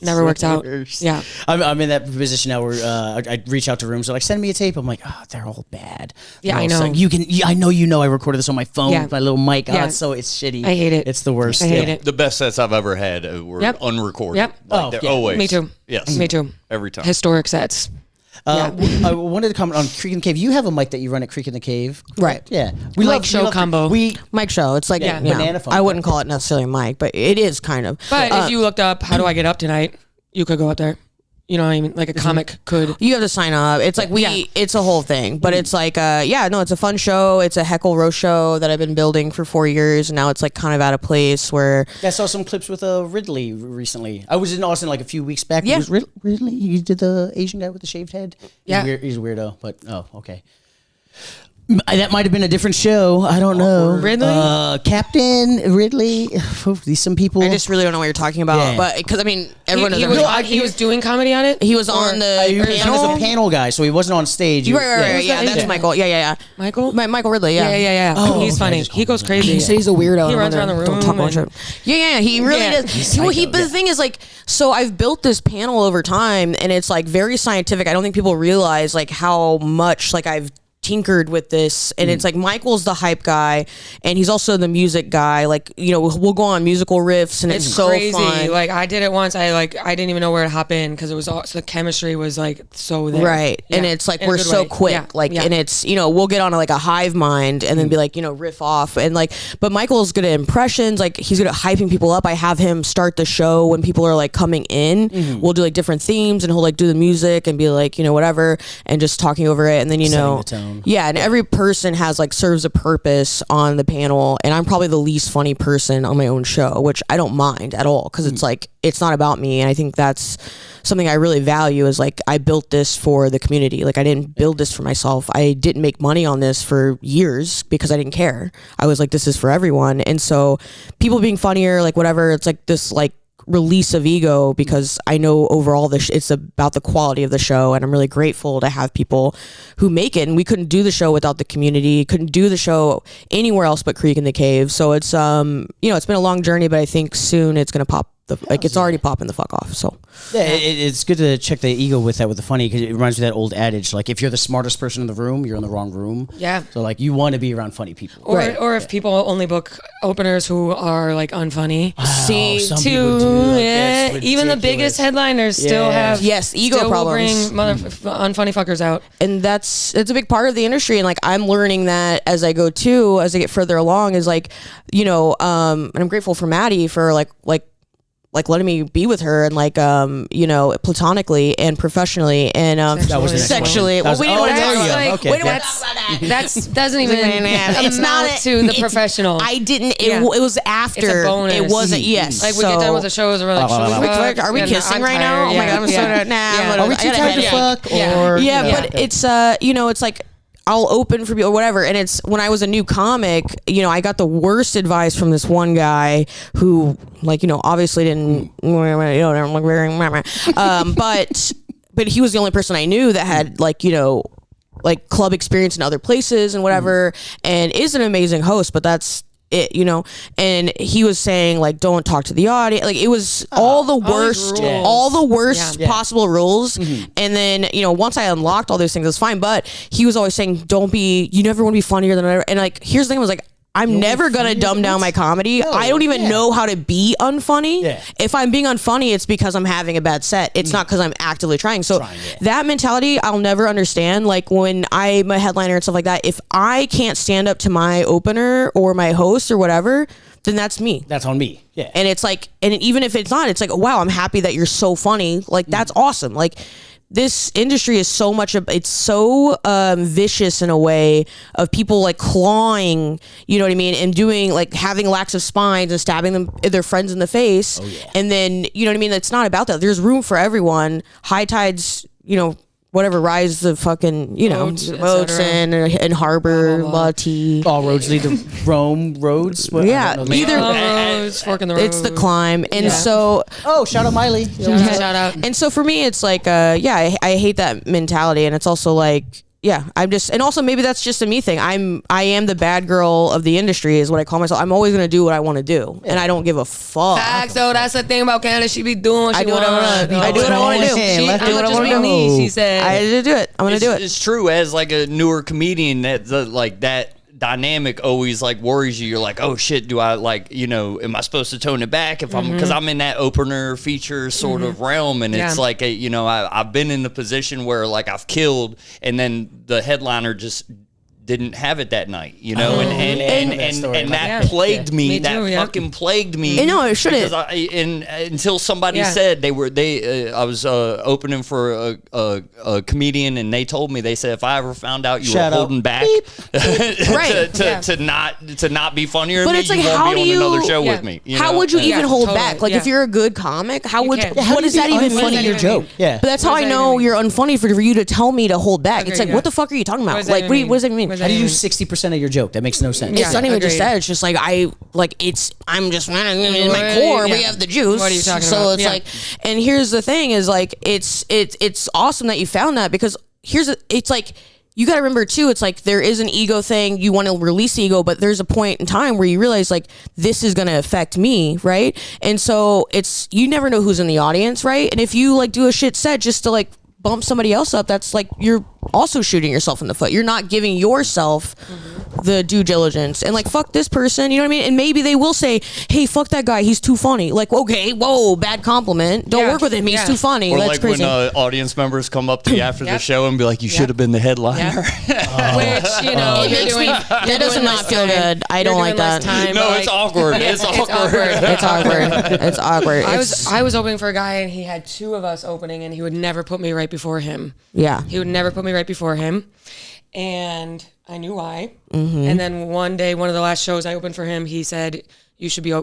Never works out. Yeah. I'm in that position now where I reach out to rooms. They're like, send me a tape. I'm like, oh, they're all bad. Yeah, They're I all know. suck. I know I recorded this on my phone Yeah. with my little mic. Yeah. It's shitty. I hate it. It's the worst. I hate it. The best sets I've ever had were Yep. unrecorded. Yep. Like, Oh, they're yeah. always. Me too. Yes. Me too. Every time. Historic sets. I wanted to comment on Creek in the Cave. You have a mic that you run at Creek in the Cave, Right. Yeah, Mic show combo. Mic show. It's like, Yeah, yeah, banana phone. I wouldn't call it necessarily a mic, but it is kind of. But if you looked up, how do I get up tonight? You could go up there. You know what I mean? Like a comic could. You have to sign up. It's like it's a whole thing, but it's like, it's a fun show. It's a heckle roast show that I've been building for 4 years. And now it's like kind of at a place where. I saw some clips with Ridley recently. I was in Austin like a few weeks back. Yeah. It was Ridley. He did the Asian guy with the shaved head. Yeah. He's a weirdo, but okay. That might have been a different show. I don't know. Ridley? Captain Ridley. Some people. I just really don't know what you're talking about. Yeah. But because, I mean, everyone He knows. was, he was doing comedy on it? He was on the He was panel. a panel guy, so he wasn't on stage. Right. Yeah, that's Yeah. Michael. Yeah. Michael? Michael Ridley, yeah. Yeah. Oh, He's okay, funny. just He goes crazy. He said he's a weirdo. He and runs I'm around the Don't talk room about and- shit. Yeah, he really Yeah. does. But the thing is, like, so I've built this panel over time, and it's like very scientific. I don't think people realize like how much like I've tinkered with this, and it's like Michael's the hype guy, and he's also the music guy. Like, we'll go on musical riffs, and it's so crazy. fun. Like I did it once. I didn't even know where to hop in because it was all, so the chemistry was like so there. Right. Yeah. And it's like In a we're good so way. quick. Yeah. Like Yeah. and it's we'll get on like a hive mind and then be like, riff off and like but Michael's good at impressions, like he's good at hyping people up. I have him start the show when people are like coming in. We'll do like different themes and he'll like do the music and be like, whatever and just talking over it and then Setting the tone. Yeah, and every person has like serves a purpose on the panel and I'm probably the least funny person on my own show, which I don't mind at all because it's like it's not about me and I think that's something I really value is like I built this for the community. Like I didn't build this for myself. I didn't make money on this for years because I didn't care. I was like, this is for everyone. And so people being funnier, like whatever, it's like this like release of ego because I know overall it's about the quality of the show and I'm really grateful to have people who make it and we couldn't do the show without the community, couldn't do the show anywhere else but Creek in the Cave. So it's it's been a long journey but I think soon it's going to pop like it's already popping the fuck off. So Yeah, it's good to check the ego with that, with the funny, because it reminds me of that old adage, like if you're the smartest person in the room, you're in the wrong room. Yeah. So like you want to be around funny people. Or if people only book openers who are like unfunny. see, some people do, like, Yeah, that's even the ridiculous. biggest headliners still Yeah. have Yes, ego still will problems. bring unfunny fuckers out. and it's a big part of the industry, and like I'm learning that as I go too, as I get further along, is like, you know, and I'm grateful for Maddy for like letting me be with her, and like you know, platonically and professionally and That was the next sexually. one. That was- we oh, didn't there talk you about go. that. Okay. We don't Yeah. talk about that. That's doesn't even It's amount not to the it's- professional. I didn't. It, Yeah. it was after. It's a bonus. It wasn't. Yes. Like we get done with the shows, and we're like, should we Like, fuck? are we Yeah, kissing I'm right now? tired. Oh my god, I'm so Yeah. nah. Yeah. Are we I too got a tired to headache. fuck? Yeah. Or Yeah, you know? but it's you know, it's like I'll open for people or whatever, and it's when I was a new comic, you know, I got the worst advice from this one guy who, like, you know, obviously didn't, but he was the only person I knew that had, like, you know, like club experience in other places and whatever, and is an amazing host, but that's it, you know. And he was saying, like, don't talk to the audience, like it was all the worst rules. all the worst Yeah. possible rules. And then, you know, once I unlocked all those things, it was fine, but he was always saying, you never want to be funnier than whatever. And like, here's the thing, was like, I'm never gonna dumb down my comedy. I don't even know how to be unfunny. Yeah. If I'm being unfunny, it's because I'm having a bad set. It's not because I'm actively trying. So that mentality, I'll never understand. Like when I'm a headliner and stuff like that, if I can't stand up to my opener or my host or whatever, then that's me. That's on me. Yeah. And it's like, and even if it's not, it's like, wow, I'm happy that you're so funny. Like that's awesome. Like this industry is so much of, it's so vicious in a way of people like clawing, you know what I mean, and doing like having lacks of spines and stabbing them their friends in the face. And then, you know what I mean, it's not about that. There's room for everyone. High tides, you know, whatever, rise the fucking, you know, boats and harbor, tea. All roads lead to Rome. Roads. What, Yeah, I don't know. either Roads, fork in the road. it's the climb. And so Oh, shout out Miley. Shout out. and so for me, it's like, I hate that mentality. And it's also like, yeah, I'm just, and also maybe that's just a me thing. I am the bad girl of the industry is what I call myself. I'm always going to do what I want to do. And I don't give a fuck. Facts, though. That's the thing about Kandace. She be doing what she I do what I wants. want to do. I do what I want to do. Hey, let's do what I just want be to do. me, she said. I do it. I'm going to do it. It's true. As like a newer comedian, that like that dynamic always like worries you. You're like, oh shit, do I like, you know, am I supposed to tone it back if I'm, because I'm in that opener feature sort of realm, and it's like you know, I've been in the position where like I've killed, and then the headliner just didn't have it that night, you know, and that plagued me. Me That too, yeah. fucking plagued me. No, it shouldn't. Because until somebody said I was opening for a comedian, and they told me, they said, if I ever found out you Shout were out. holding back Right. to not be funnier, But than me, it's like, you won't how be do on another you- show Yeah. with me. You How know? would you even hold totally, back? Like yeah. if you're a good comic, how would can't. what does that even unfunny mean? your joke? Yeah. But that's how What I does that know even you're unfunny for you to tell me to hold back. It's Agreed, like, yeah. what the fuck are you talking about? What does that Like, even what does that mean? mean? What does How do you that do 60% of your joke? That makes no sense. It's not even just agreed. that. It's just like I'm just in my What- core. yeah. We have the juice. What are you talking so about? it's Yeah. like, and here's the thing: is like it's awesome that you found that, because it's like, you got to remember too, it's like there is an ego thing. You want to release the ego, but there's a point in time where you realize like this is going to affect me, right? And so it's, you never know who's in the audience, right? And if you like do a shit set just to like bump somebody else up, that's like you're also shooting yourself in the foot. You're not giving yourself the due diligence, and like, fuck this person, you know what I mean? And maybe they will say, hey, fuck that guy, he's too funny. Like, okay, whoa, bad compliment, don't Yeah. work with him, he's Yeah. too funny. Or That's like crazy. when audience members come up to you after the Yep. show and be like, you should have been the headliner. Which, you know, It you're makes doing, me- you're that does doing not less feel time. good. I You're don't doing like less that. time, No, but, it's like, awkward. It's awkward. It's awkward. It's awkward. I was opening for a guy, and he had two of us opening, and he would never put me right before him. Yeah. He would never put me right before him, and I knew why. Mm-hmm. And then one day, one of the last shows I opened for him, he said, "You should be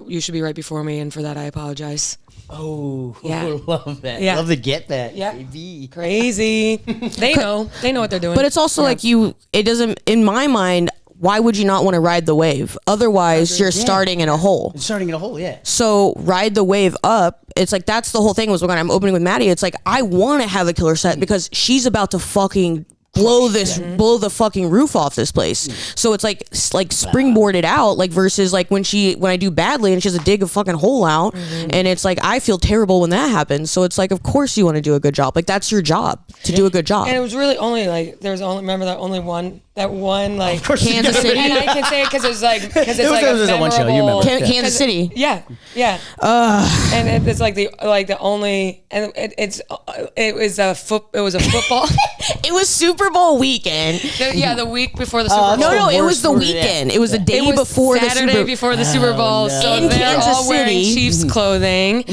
right before me," and for that I apologize. Oh, Yeah. love that. Yeah. Love to get that. Yeah. baby. Crazy. They know what they're doing. But it's also like it doesn't, in my mind, why would you not want to ride the wave? Otherwise, you're starting in a hole. It's starting in a hole, yeah. So ride the wave up. It's like, that's the whole thing was when I'm opening with Maddy. It's like, I want to have a killer set because she's about to fucking blow the fucking roof off this place. So it's like springboarded out, like versus like when I do badly and she has to dig a fucking hole out, and it's like I feel terrible when that happens. So it's like, of course you want to do a good job. Like that's your job to do a good job. And it was really only like remember that only one like Kansas City. And I can say it because it's It was a one show, you remember. Kansas City. Yeah. And it's like the only, and it was a football. It was Super Bowl weekend. The week before the Super Bowl. No, it was the weekend. It was the day before the Super Bowl. Saturday before the Super Bowl. No. So In they're Kansas all wearing City. Chiefs clothing,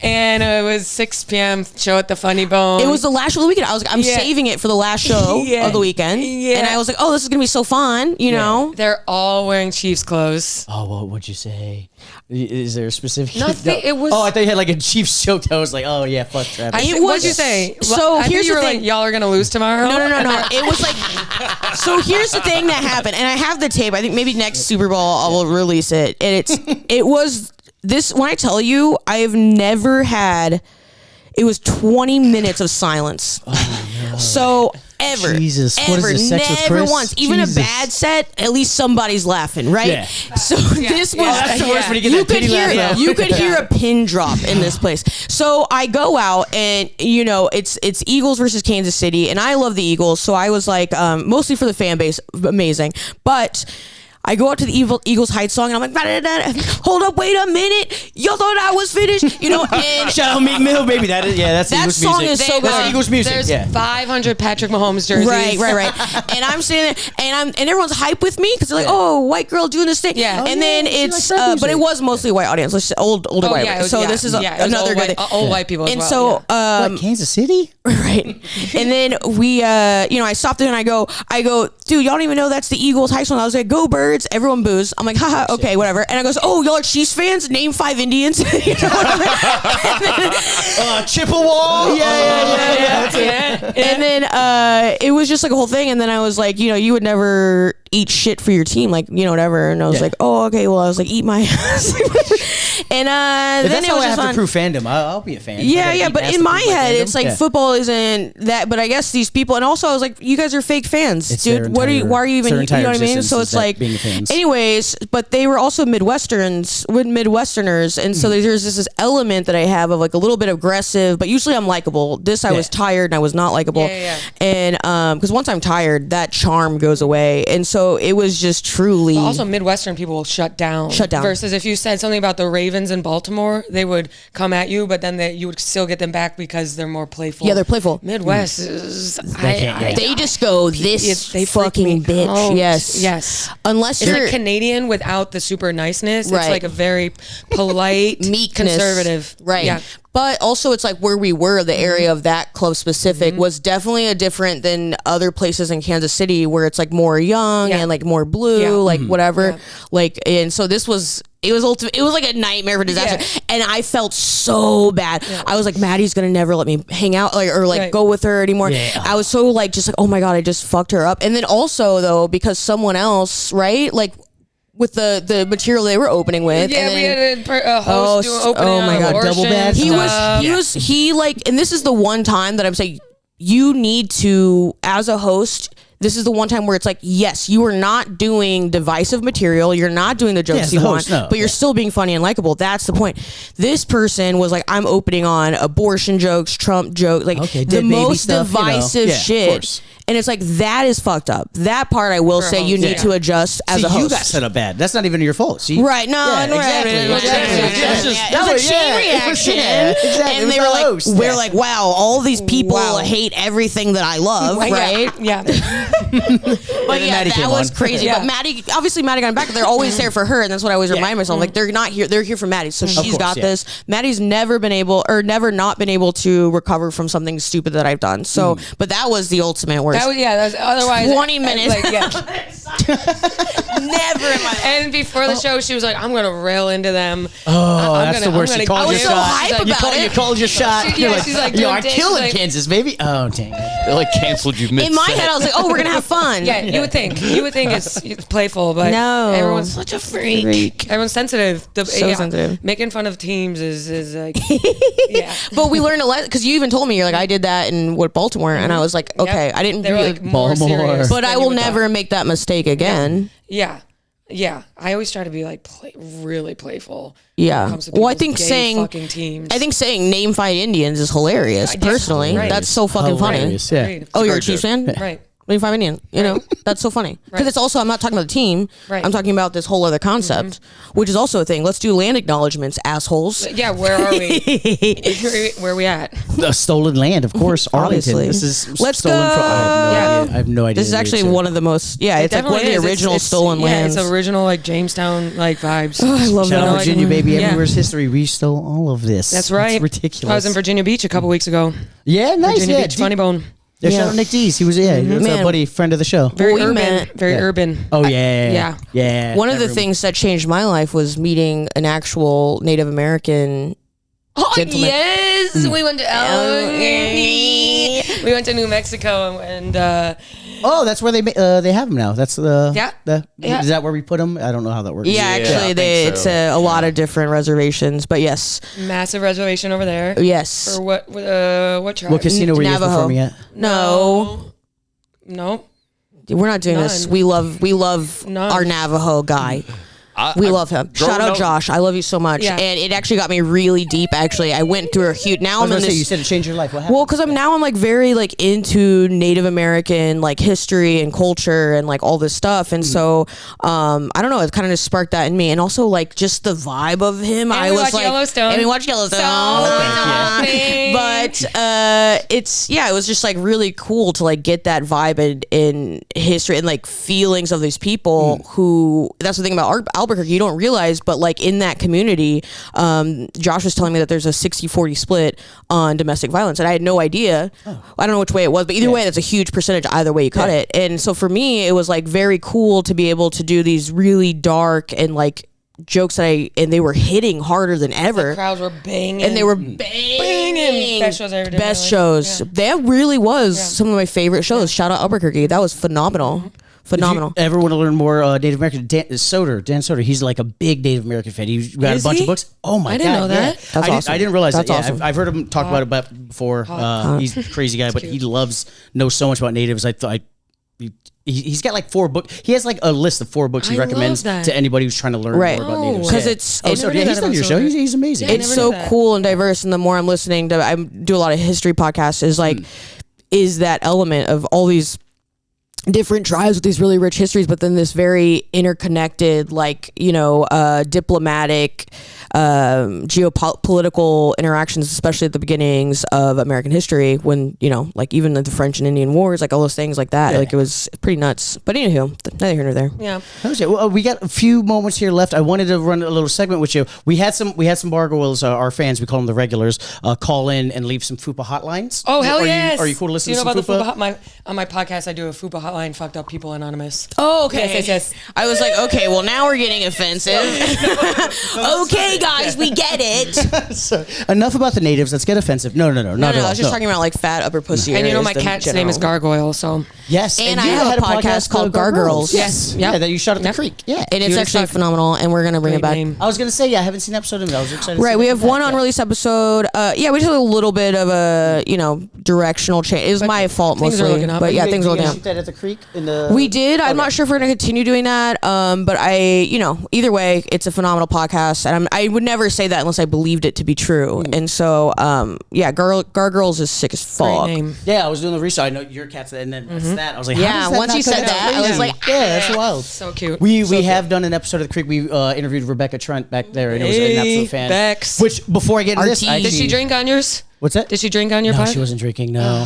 and it was 6 p.m. show at the Funny Bone. It was the last show of the weekend. I was like, I'm saving it for the last show of the weekend. Yeah. And I was like, oh, this is gonna be so fun, you know. They're all wearing Chiefs clothes. Oh, what would you say? Is there a specific? Nothing. It was. Oh, I thought you had like a Chiefs joke. I was like, oh yeah, fuck Travis. What'd you say? So I here's you the were thing. like, y'all are gonna lose tomorrow. No. It was like, so here's the thing that happened, and I have the tape. I think maybe next Super Bowl I will release it. And it was this. When I tell you, I have never had. It was 20 minutes of silence. Oh, no. So ever, Jesus, what is this, Sex with never Chris? once, even Jesus. a bad set. At least somebody's laughing, right? Yeah. So this was. That's the worst when you get You that could pity hear laugh. you could hear a pin drop in this place. So I go out and it's Eagles versus Kansas City, and I love the Eagles, so I was like mostly for the fan base, amazing, but. I go out to the Eagles Heights song and I'm like, hold up, wait a minute, y'all thought I was finished, And Shout out Meek Mill, baby. That's that Eagles song music. is so good. That's Eagles music. There's 500 Patrick Mahomes jerseys. Right. And I'm sitting there, and everyone's hype with me because they're like, oh, white girl doing this thing. Yeah. And then it's, but it was mostly a white audience, like older white. Yeah, so this is another good thing. Old white people. And as well, so, What, Kansas City? right. And then we, I stopped there and I go, dude, y'all don't even know that's the Eagles High School. And I was like, go Birds. Everyone boos. I'm like, haha, okay, whatever. And I goes, oh, y'all are Chiefs fans? Name 5 Indians. Chippewa. Yeah. And then it was just like a whole thing. And then I was like, you would never eat shit for your team, like, whatever. And I was like, oh, okay, well, I was like, eat my ass. And then That's it how was I just have fun. to prove fandom. I'll be a fan. Yeah, but in my head, it's like football isn't that. But I guess these people, and also I was like, you guys are fake fans, dude. Why are you even? You know what I mean? So it's like, being fans. anyways. But they were also Midwesterners, and so there's this element that I have of like a little bit aggressive, but usually I'm likable. I was tired and I was not likable, and because once I'm tired, that charm goes away, and so it was just truly. But also, Midwestern people will shut down. Versus if you said something about the Ravens in Baltimore, they would come at you, but then you would still get them back because they're more playful. Yeah, they're playful. Midwest is they just go this they freak fucking me bitch. out. Yes. Unless it's you're like Canadian without the super niceness. Right. It's like a very polite, meekness, conservative. Right. Yeah. But also, it's like where we were, the area of that club specific was definitely a different than other places in Kansas City where it's like more young and like more blue, like whatever. Like, and so this was. It was like a nightmare for disaster, and I felt so bad. I was like, Maddie's gonna never let me hang out or go with her anymore. I was so like, just like, oh my god, I just fucked her up. And then also though, because someone else, right, like with the material they were opening with, we had a host opening. Oh my god, double bad. He like, and this is the one time that I'm saying you need to, as a host. This is the one time where it's like, yes, you are not doing divisive material. You're not doing the jokes you want, but you're still being funny and likable. That's the point. This person was like, I'm opening on abortion jokes, Trump jokes, like the most stuff, divisive shit. And it's like, that is fucked up. That part I will say you need to adjust as a host. You got set up bad. That's not even your fault. See? Right. No, exactly. It was a chain reaction. And they were like, we're like, wow, all these people hate everything that I love, right? Yeah. But yeah, that was crazy. But Maddy got him back. They're always there for her, and that's what I always remind myself. Like, they're not here. They're here for Maddy, so she's got this. Maddie's never not been able to recover from something stupid that I've done. So, but that was the ultimate worst. That was otherwise 20 minutes. Like, Never in my life. And before the show, she was like, "I'm gonna rail into them." Oh, that's the worst. You called I your was so shot. hype about You it. called your shot. You're she's like, yo, doing I things, killed like- Kansas, baby. Oh, dang it. They like canceled you mid. In my head, I was like, "Oh, we're gonna have fun." Yeah, you would think it's playful, but No. everyone's such a freak. Everyone's sensitive. Sensitive. Making fun of teams is like, yeah. But we learned a lot because you even told me you're like, I did that in Baltimore, and I was like, okay, Yep. I didn't They were really, like more Baltimore. serious but than I you will would never thought. make that mistake again. Yeah. I always try to be like really playful. Yeah. When it comes to Well, I people's think gay saying fucking teams. I think saying name fight Indians is hilarious. Yeah, Personally, right. that's so fucking Hilarious, funny. yeah. Agreed. Oh, you're a great Chiefs joke. fan? Right. Name five Indian. You know, that's so funny because Right. it's also I'm not talking about the team. Right. I'm talking about this whole other concept, which is also a thing. Let's do land acknowledgements, assholes. Yeah, where are we? Where are we at? Stolen land, of course. Arlington. Obviously. This is Let's stolen go. from. Yeah. I have no idea. This is actually one of the most. Yeah, it's like one of the definitely is. original It's stolen lands. Yeah, it's original like Jamestown like vibes. I love Shout that. out like- Virginia, baby. Yeah. Everywhere's history. We stole all of this. That's right. It's ridiculous. I was in Virginia Beach a couple weeks ago. Yeah, nice. Virginia yeah. Beach, Funny Bone. Yeah, Yeah. shout out Nick Dees. He was he was Man. a buddy, friend of the show. Very we urban. met- Very urban. Oh yeah, Yeah. One of the things that changed my life was meeting an actual Native American. Oh Gentlemen. yes, we went to we went to New Mexico and Oh, that's where they have him now. That's Yeah. Yeah. Is that where we put him? I don't know how that works. Yeah, I actually, think it's so. a lot of different reservations, but yes, massive reservation over there. yes. For what tribe? What casino were you guys Navajo. performing at? No, No. we're not doing this. None. We love None. our Navajo guy. We love him. Shout out Josh. I love you so much. Yeah. And it actually got me really deep. Actually, I went through a huge. Now I I'm was in gonna say, you this. said it changed your life. What happened? Well, because I'm like very like into Native American like history and culture and like all this stuff, and so I don't know, it kind of just sparked that in me, and also like just the vibe of him. And I we was watched like, Yellowstone. and we watched Yellowstone. But it was just like really cool to like get that vibe in history and like feelings of these people who. That's the thing about Albuquerque, you don't realize, but like in that community, Josh was telling me that there's a 60-40 split on domestic violence, and I had no idea. I don't know which way it was, but either way, that's a huge percentage. Either way you cut it, and so for me, it was like very cool to be able to do these really dark and like jokes that and they were hitting harder than ever. The crowds were banging. And they were banging. Best shows I ever did. Best in my life. shows. That really was some of my favorite shows. Shout out Albuquerque. That was phenomenal. Phenomenal. If you ever want to learn more Native American, Dan Soder, he's like a big Native American fan. He's got Is a bunch he? of books. Oh my I god, didn't know that. Yeah. That's awesome. I didn't realize That's that. Yeah, awesome. I've heard him talk about it before. He's a crazy guy, but he knows so much about natives. He's got like 4 books. He has like a list of 4 books he I love recommends that. to anybody who's trying to learn Right. more about Oh. natives. Because Yeah. it's Oh, so never yeah, knew he's that done your about show. Soder. He's amazing. Yeah, I It's never so knew that. cool and diverse, and the more I'm listening to, I do a lot of history podcasts, is like is that element of all these different tribes with these really rich histories, but then this very interconnected, like, diplomatic, geopolitical interactions, especially at the beginnings of American history, when, like even the French and Indian Wars, like all those things like that. Yeah. Like it was pretty nuts. But anywho, neither here nor there. Yeah. Okay, well, we got a few moments here left. I wanted to run a little segment with you. We had some Bargoyles, our fans, we call them the regulars, call in and leave some FUPA hotlines. Oh hell yes! Are you cool to listen Do you know to about some the FUPA? FUPA on my podcast? I do a FUPA hotline. Fucked up people anonymous. Oh, okay. Yes. I was like, okay, well now we're getting offensive. Okay, guys, we get it. So, enough about the natives. Let's get offensive. No, not No, at all. I was just talking about like fat upper pussy. And you know areas my than cat's name is general. Gargoyle. So Yes, And I you have had a podcast called Gargoyles. Yes. Yeah, Yep. that you shot at the Yep. creek. Yeah, And it's Cute as actually fuck. phenomenal, and we're gonna bring it Great back. name. I was gonna say, I haven't seen an episode of it. I was excited. Right, to we see have that. one unreleased episode. We just had a little bit of a directional change. It was my fault things are mostly, looking up. but yeah, Did things you are guys looking shoot up. that at the creek in the. We did. I'm not sure if we're gonna continue doing that. But either way, it's a phenomenal podcast, and I would never say that unless I believed it to be true. And so, Gargoyles is sick as great fuck. name. Yeah, I was doing the research. I know your cat's, and then that's that. I was like, Yeah, how does that once not you come said out that, I was crazy? like, yeah, that's wild. So cute. We have done an episode of the creek. We interviewed Rebecca Trent back there, and it was an absolute fan. Bex. Which before I get into this, RT. I Did she actually- drink on yours? What's that? Did she drink on your No, pod? she wasn't drinking. No.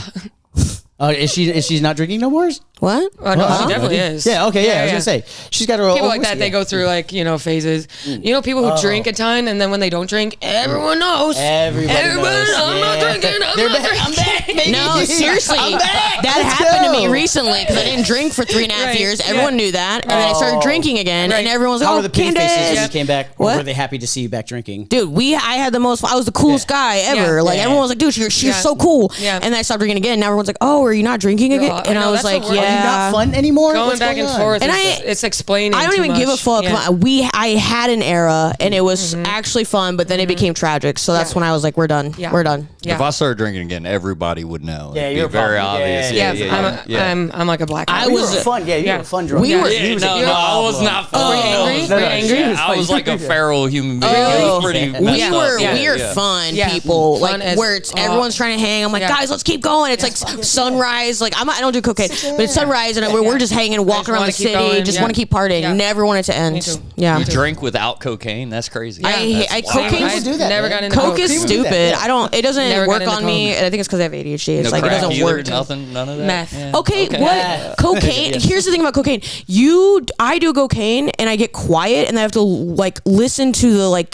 Is she not drinking no more? What? Oh, no, she definitely is. Yeah, okay, yeah, I was gonna say. She's got her own People like that, whiskey. they go through like, phases. You know, people who drink a ton and then when they don't drink, everyone knows. Everybody knows. I'm not drinking. I'm not drinking. I'm back, baby. No, seriously. I'm back. That Let's happened go. to me recently because I didn't drink for 3.5 Right, years. yeah. Everyone knew that. And then I started drinking again. And everyone's like, How oh, were the pig faces when you Kandace. came back? Or What? were they happy to see you back drinking? Dude, I had the most, I was the coolest guy ever. Yeah. Like, Yeah. everyone was like, dude, you're Yeah. so cool. Yeah. And then I stopped drinking again. Now everyone's like, oh, are you not drinking again? I And I know, was that's like, the worst. Are you yeah. not fun anymore? Going What's back going and on? forth. And It's explaining. I don't too even give a much. fuck. Yeah. I had an era and it was actually fun, but then it became tragic. So that's when I was like, we're done. Yeah. We're done. Yeah. If I started drinking again, everybody would know. Yeah, It'd you're be very probably- obvious. Yeah, I'm like a black guy. I You was- were fun. Yeah, you Yeah. were fun drunk. We were- Yeah, no, I was not fun. Were you angry? No, Were you angry? yeah, I was like a feral human being. It was pretty We messed up. were Yeah, weird yeah. fun Yeah. people, Fun like as- where it's everyone's trying to hang. I'm like, Yeah. guys, let's keep going. It's like sunrise. Like I don't do cocaine, but it's sunrise, and we're just hanging, walking around wanna the keep city, going. just Yeah. want to keep partying. Yeah. Never want it to end. Me too. Yeah, You drink without cocaine? That's crazy. I cocaine. I do that, never man. got into Coke is People do that, stupid. yeah. I don't. It doesn't Never got work into on me. coke. And I think it's because I have ADHD. It's No like it crack doesn't either, work. nothing, none of that. Meth. Yeah. Okay, Okay. what cocaine? Yes. Here's the thing about cocaine. I do cocaine and I get quiet and I have to like listen to the like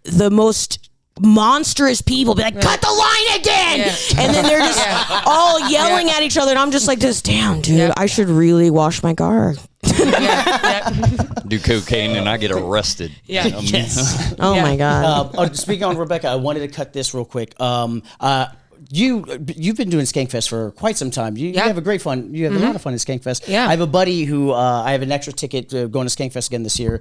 the most monstrous people be like, cut the line again, and then they're just all yelling at each other, and I'm just like, this damn dude, I should really wash my car. Do cocaine and I get arrested. Yeah. Yes. Oh my god. Speaking on Rebecca, I wanted to cut this real quick. You've been doing Skankfest for quite some time. You have a great fun. You have a lot of fun at Skankfest. Yeah. I have a buddy who I have an extra ticket to going to Skankfest again this year.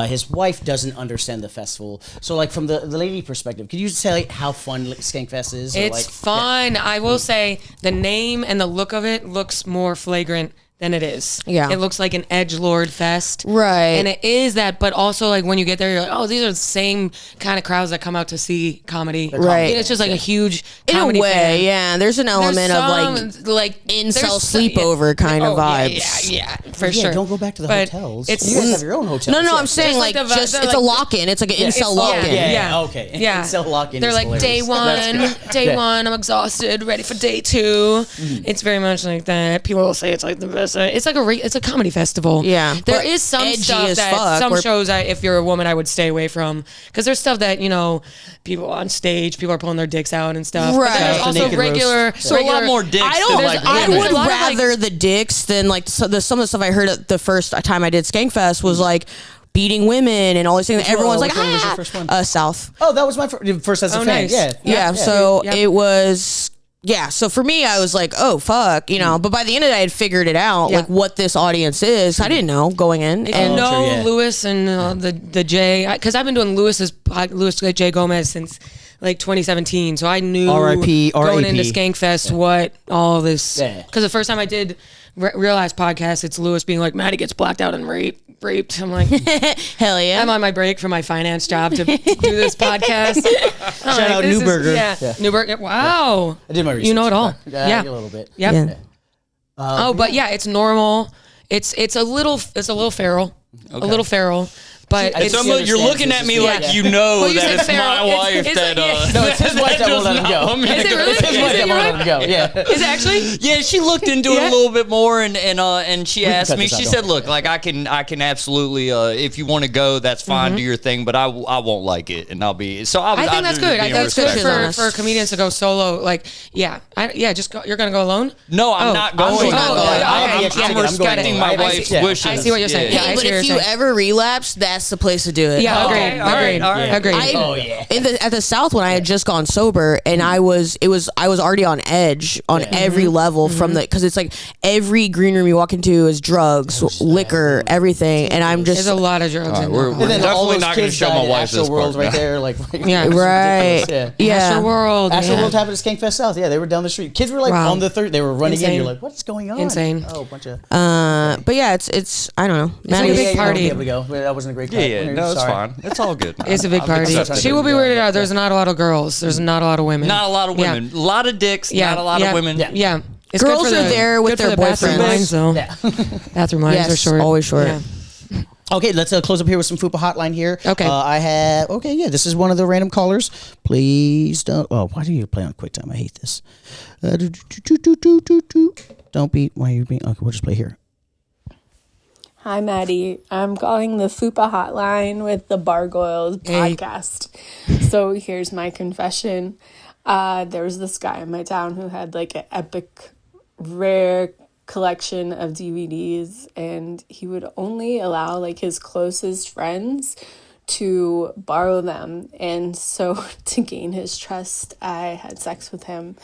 His wife doesn't understand the festival. So, like from the lady perspective, could you say how fun Skankfest is? It's fun. I will say the name and the look of it looks more flagrant than it is. Yeah. It looks like an edgelord fest. Right. And it is that, but also like when you get there, you're like, oh, these are the same kind of crowds that come out to see comedy. Right. And it's just like a huge In a comedy way, fan. yeah. There's an element There's of like there's incel some- sleepover kind of vibes. Yeah, for Yeah, sure. don't go back to the But hotels. It's You guys have your own hotels. No, Yeah. I'm saying Just like like the- just the- it's a like- lock-in. It's like an incel lock-in. Yeah, okay. Yeah. Incel lock-in They're is like day hilarious. one, That's good. day Yeah. one. I'm exhausted, ready for day two. It's very much like that. People will say it's like the best. It's like it's a comedy festival. Yeah, there but is some edgy stuff as that fuck, some where- shows if you're a woman I would stay away from because there's stuff that people on stage people are pulling their dicks out and stuff. But Right. then there's The also naked roast. regular. So a lot more dicks I don't. than like I women. would a lot of, like- rather the dicks than like some of the stuff I heard the first time I did Skankfest was like beating women and all these things. Everyone's like, which one was your first one? South. Oh, that was my first as a Oh, fan. nice. Yeah. Yeah. So Yeah. it was. Yeah, so for me, I was like, "Oh fuck," but by the end of it, I had figured it out, Yeah. like what this audience is. I didn't know going in, If and you know true, yeah. Lewis and the Jay, because I've been doing Louis J. Gomez since like 2017, so I knew R.I.P., going R.A.P.. into Skankfest what all this. Yeah. Because the first time I did Realize podcast, it's Lewis being like, Maddy gets blacked out and raped. I'm like, hell yeah, I'm on my break from my finance job to do this podcast. Shout out Newberger. Yeah. Newberger. Wow. I did my research. You know it all. Yeah, a little bit. Yep. Yeah. But yeah, it's normal. It's a little feral. A little feral. But I it's totally You're looking at me like you know Well, you that said it's feral. my wife It's that. like- No, it's his wife that won't let him go. Is it really? It's his wife that won't let him go. Yeah. Is it actually? Yeah, she looked into it Yeah. a little bit more, and she asked cut me. this out, She don't said, worry. "Look, like I can absolutely if you want to go, that's fine, do your thing, but I won't like it, and I'll be so." I think that's good. I think that's good respectful. for comedians to go solo. Like, just go. You're gonna go alone. No, I'm not going. going. Oh, okay. I'm respecting my I see- wife's yeah. wishes. I see what you're saying. Yeah. Yeah, I but see what if you're you saying. ever relapse, that's the place to do it. Yeah, Okay, agreed. all right, all right. Agreed. I, yeah. at the South when I had just gone sober and I was already on edge on every level from because it's like every green room you walk into is drugs, liquor, everything, and I'm just There's a lot of drugs in we're- there. And then all Definitely those not gonna kids show died my in wife Astro this World part. right there. Like, Yeah. it's right. ridiculous, yeah. Yeah. Astro World. Astro yeah. World happened at Skankfest South. Yeah, they were down the street. Kids were like Wow. on the third. They were running in. Insane. You're like, what's going on? Insane. Oh, a bunch of. but yeah, it's I don't know. like a Maddie's- big party. Yeah, we go. That wasn't a great. Yeah, cut. yeah, We're no, it's sorry. fine. It's all good. It's a big I've party. accepted She it. will be weirded out. There's not a lot of girls. There's not a lot of women. Not a lot of Yeah. women. A lot of dicks. Yeah. Not a lot yeah. of women. Yeah. It's Girls good for are there with good for their the bathroom boyfriends. lines, though. Yeah. Bathroom lines Yes, are short. always short. Yeah. Okay, let's close up here with some FUPA hotline here. Okay. This is one of the random callers. Please don't. Oh, why do you play on QuickTime? I hate this. Don't be. Why are you being? Okay, we'll just play here. Hi, Maddy. I'm calling the FUPA hotline with the Bargoyles Podcast. So here's my confession. There was this guy in my town who had like an epic, rare collection of DVDs, and he would only allow like his closest friends to borrow them. And so to gain his trust, I had sex with him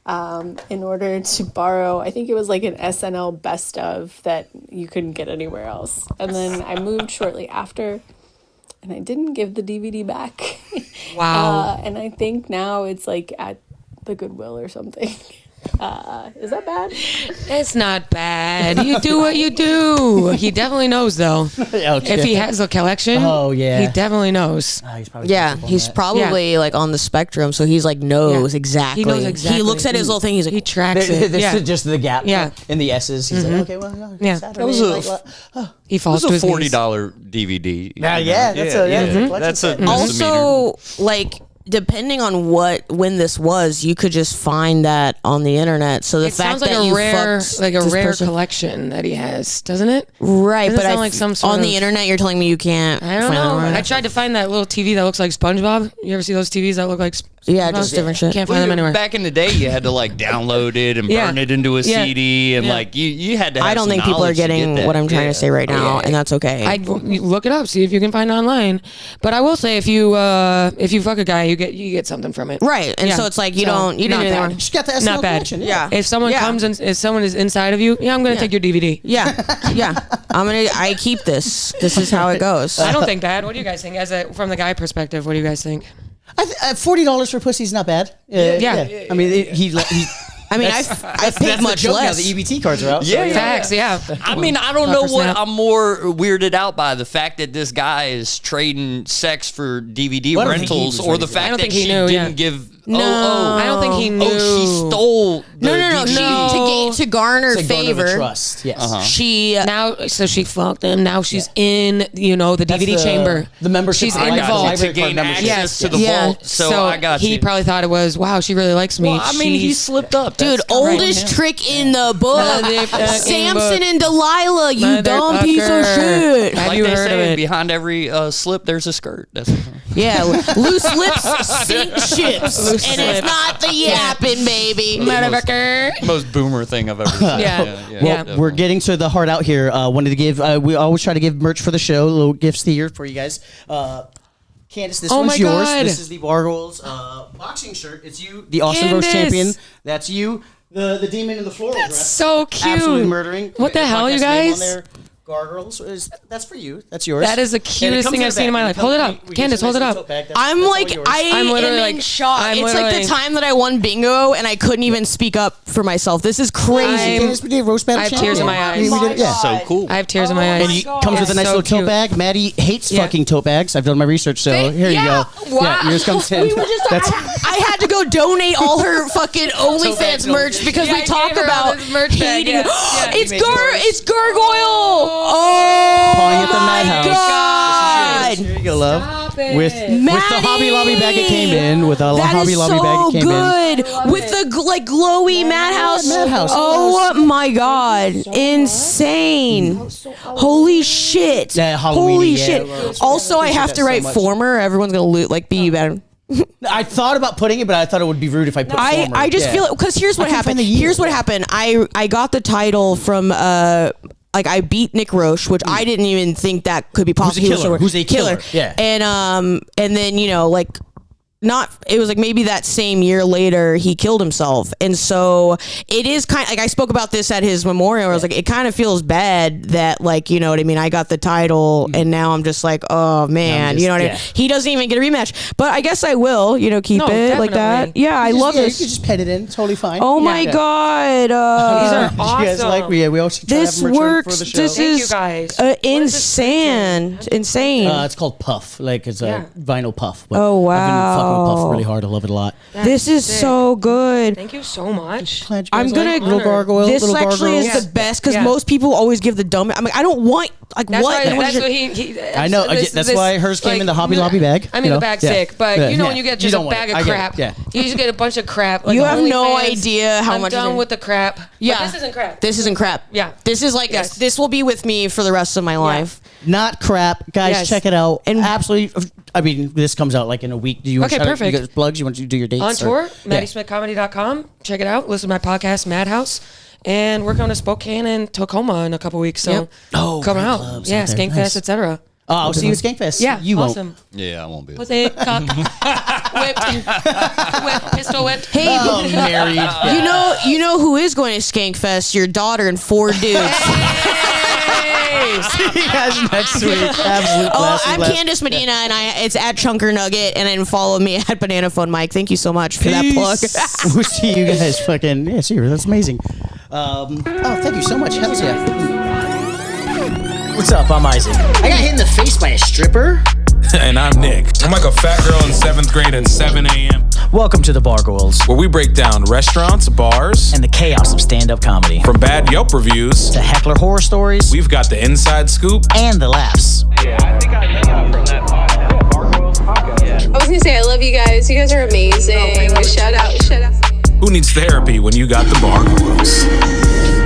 in order to borrow, I think it was like an SNL best of that you couldn't get anywhere else. And then I moved shortly after, and I didn't give the DVD back. Wow. And I think now it's like at the Goodwill or something. Is that bad? It's not bad. You do what you do. He definitely knows, though. If he has a collection, he definitely knows. He's probably like on the spectrum, so he's like knows exactly. He knows exactly. He looks at his little thing. He's like, he tracks it. This is just the gap Yeah. in the S's. He's like, okay, well, That was He falls a to his knees. $40 DVD. That's a also like. Depending on when this was, you could just find that on the internet. So the It fact sounds like that a you rare, fucked like a this rare person- collection that he has, doesn't it? right? Doesn't But sound like some sort on of- the internet, you're telling me you can't. I don't find know. That I tried to find that little TV that looks like SpongeBob. You ever see those TVs that look like SpongeBob? Yeah, just different shit. Can't find them anywhere. Back in the day, you had to like download it and burn it into a CD, and like you had to. Have I don't some think people are knowledge to getting get that. what I'm trying to say right now, and that's okay. I look it up, see if you can find it online. But I will say, if you fuck a guy, you get something from it. Right, and so it's like you didn't do anything wrong. She's got the SNL Not bad. collection. Yeah. If someone comes and if someone is inside of you, I'm gonna take your DVD. Yeah, I keep this. This is how it goes. I don't think bad. What do you guys think? From the guy perspective, what do you guys think? $40 for pussy's not bad. Yeah. I mean, I've paid much now. less. The EBT cards are out. Facts, yeah. I mean, I don't know what snap. I'm more weirded out by, the fact that this guy is trading sex for DVD Well, I don't think he rentals, was or the ready for fact I don't that think he she knew, didn't give. No. I don't think he knew. She stole. The No. DVD. To garner To garner the favor. trust. Yes. She So she fucked him. Now she's in, the DVD chamber. The membership. She's I got it. involved. To gain access to the vault. So I got he you. probably thought it was, wow, she really likes me. Well, I mean, he slipped up, Dude, That's kinda oldest right. trick in the book. Motherfucking Samson book. and Delilah, you dumb piece of shit. Have Like you they heard of say, it? behind every slip, there's a skirt. That's Yeah, loose lips sink ships, and it's not the yapping, baby. Motherfucker. most boomer thing I've ever seen. Yeah. We're getting to the heart out here. Wanted to give. We always try to give merch for the show. Little gifts here for you guys. Candace, this Oh one's my yours. God. This is the Bargoyles boxing shirt. It's you, the Austin Rose Candace. champion. That's you, the demon in the floral dress. So cute. Absolutely murdering. What the hell, you Podcast name on guys? there. Gargoyles. That's for you. That's yours. That is the cutest thing I've seen in my life. Hold it up. Candace, hold it up. I'm like, I'm literally am in like- shock. I'm It's like literally- the time that I won bingo and I couldn't even speak up for myself. This is crazy. Candace Medina, roast battle I have champion. tears in my eyes. We did it, yeah. So cool. I have tears in my eyes. And he comes with a nice So little tote cute. bag. Maddie hates Yeah. fucking tote bags. I've done my research, so here you go. Wow. Yeah, yours comes in. That's I had to go donate all her fucking OnlyFans bags, merch because Yeah, we I talk gave her all about this merch bag, hating. yeah. Yeah. It's You made yours. It's Gargoyle. Oh Calling it the my Madhouse. God. Here you go, love. Stop it. With the Hobby Lobby bag it came in. With a That Hobby is Lobby so bag it came in. good. With the glowy Madhouse. Madhouse. Oh my God. Insane. Holy shit. Yeah, Halloween-y, Holy yeah. shit. Well, Also, I have that to so write much. former. Everyone's going to be better. I thought about putting it, but I thought it would be rude if I put former. I just Yeah. feel because here's what I can't happened. find the year. Here's what happened. I got the title from like I beat Nick Roche, which I didn't even think that could be possible. Who's a killer? Who's a killer? Yeah. And then like it was like maybe that same year later he killed himself. And so it is kind of like I spoke about this at his memorial where I was like, it kind of feels bad that like, you know what I mean? I got the title and now I'm just like, oh man, you know what I mean? He doesn't even get a rematch, but I guess I will, keep No, it like that. definitely. Yeah. I love You this. could just pet it in. Totally fine. Oh my Yeah. God. These are Did you guys awesome. like me? Yeah, we always try to have This merch for works. the show. This Thank you is guys. What is this insane. Insane. It's called Puff. Like it's a vinyl puff. But Oh, I've been fucking with Puff wow. really hard. I love it a lot. This is sick. so good. Thank you so much. Glad you I'm guys gonna like little gargoyle. This little actually gargoyles. is the best because Yeah. most people always give the dumb. I'm like, I don't want like That's what? why. That's what he I know. That's why hers came in the Hobby Lobby bag. I mean, the bag's sick, but when you get just a bag of crap, yeah. you just get a bunch of crap. Like You have no OnlyFans. idea how much. I'm done with the crap. Yeah, But this isn't crap. This isn't crap. Yeah. This is like this will be with me for the rest of my life. Not crap, guys. Yes. Check it out. And- absolutely. I mean, this comes out like in a week. Do you want Okay, to shout out, perfect. you got plugs? You want to do your dates? On tour, or- MaddySmithComedy.com. Check it out. Listen to my podcast, Madhouse. And we're going to Spokane and Tacoma in a couple weeks. So Oh, come great out. clubs Yeah, out there. Skankfest, Nice. etc. Oh, I'll see you at Skankfest. Yeah, you awesome. won't. Yeah, I won't be. Pussy, cock, whipped, pistol whipped. Hey, Oh, married. you know who is going to Skankfest? Your daughter and 4 dudes. See you guys next week. Absolute blast. I'm Kandace Medina, and it's at Chunker Nugget, and then follow me at Banana Phone Mike. Thank you so much for that plug. We'll see you guys. Fucking yeah, see you. That's amazing. Thank you so much. Hell yeah. What's up? I'm Isaac. I got hit in the face by a stripper. And I'm Nick. I'm like a fat girl in 7th grade at 7 a.m. Welcome to the Bargoyles, where we break down restaurants, bars, and the chaos of stand-up comedy. from bad Yelp reviews. To heckler horror stories We've got the inside scoop. and the laughs. Yeah, I think I know from that podcast, Bargoyles Podcast. I was gonna say I love you guys. You guys are amazing. Shout out. Who needs therapy when you got the Bargoyles?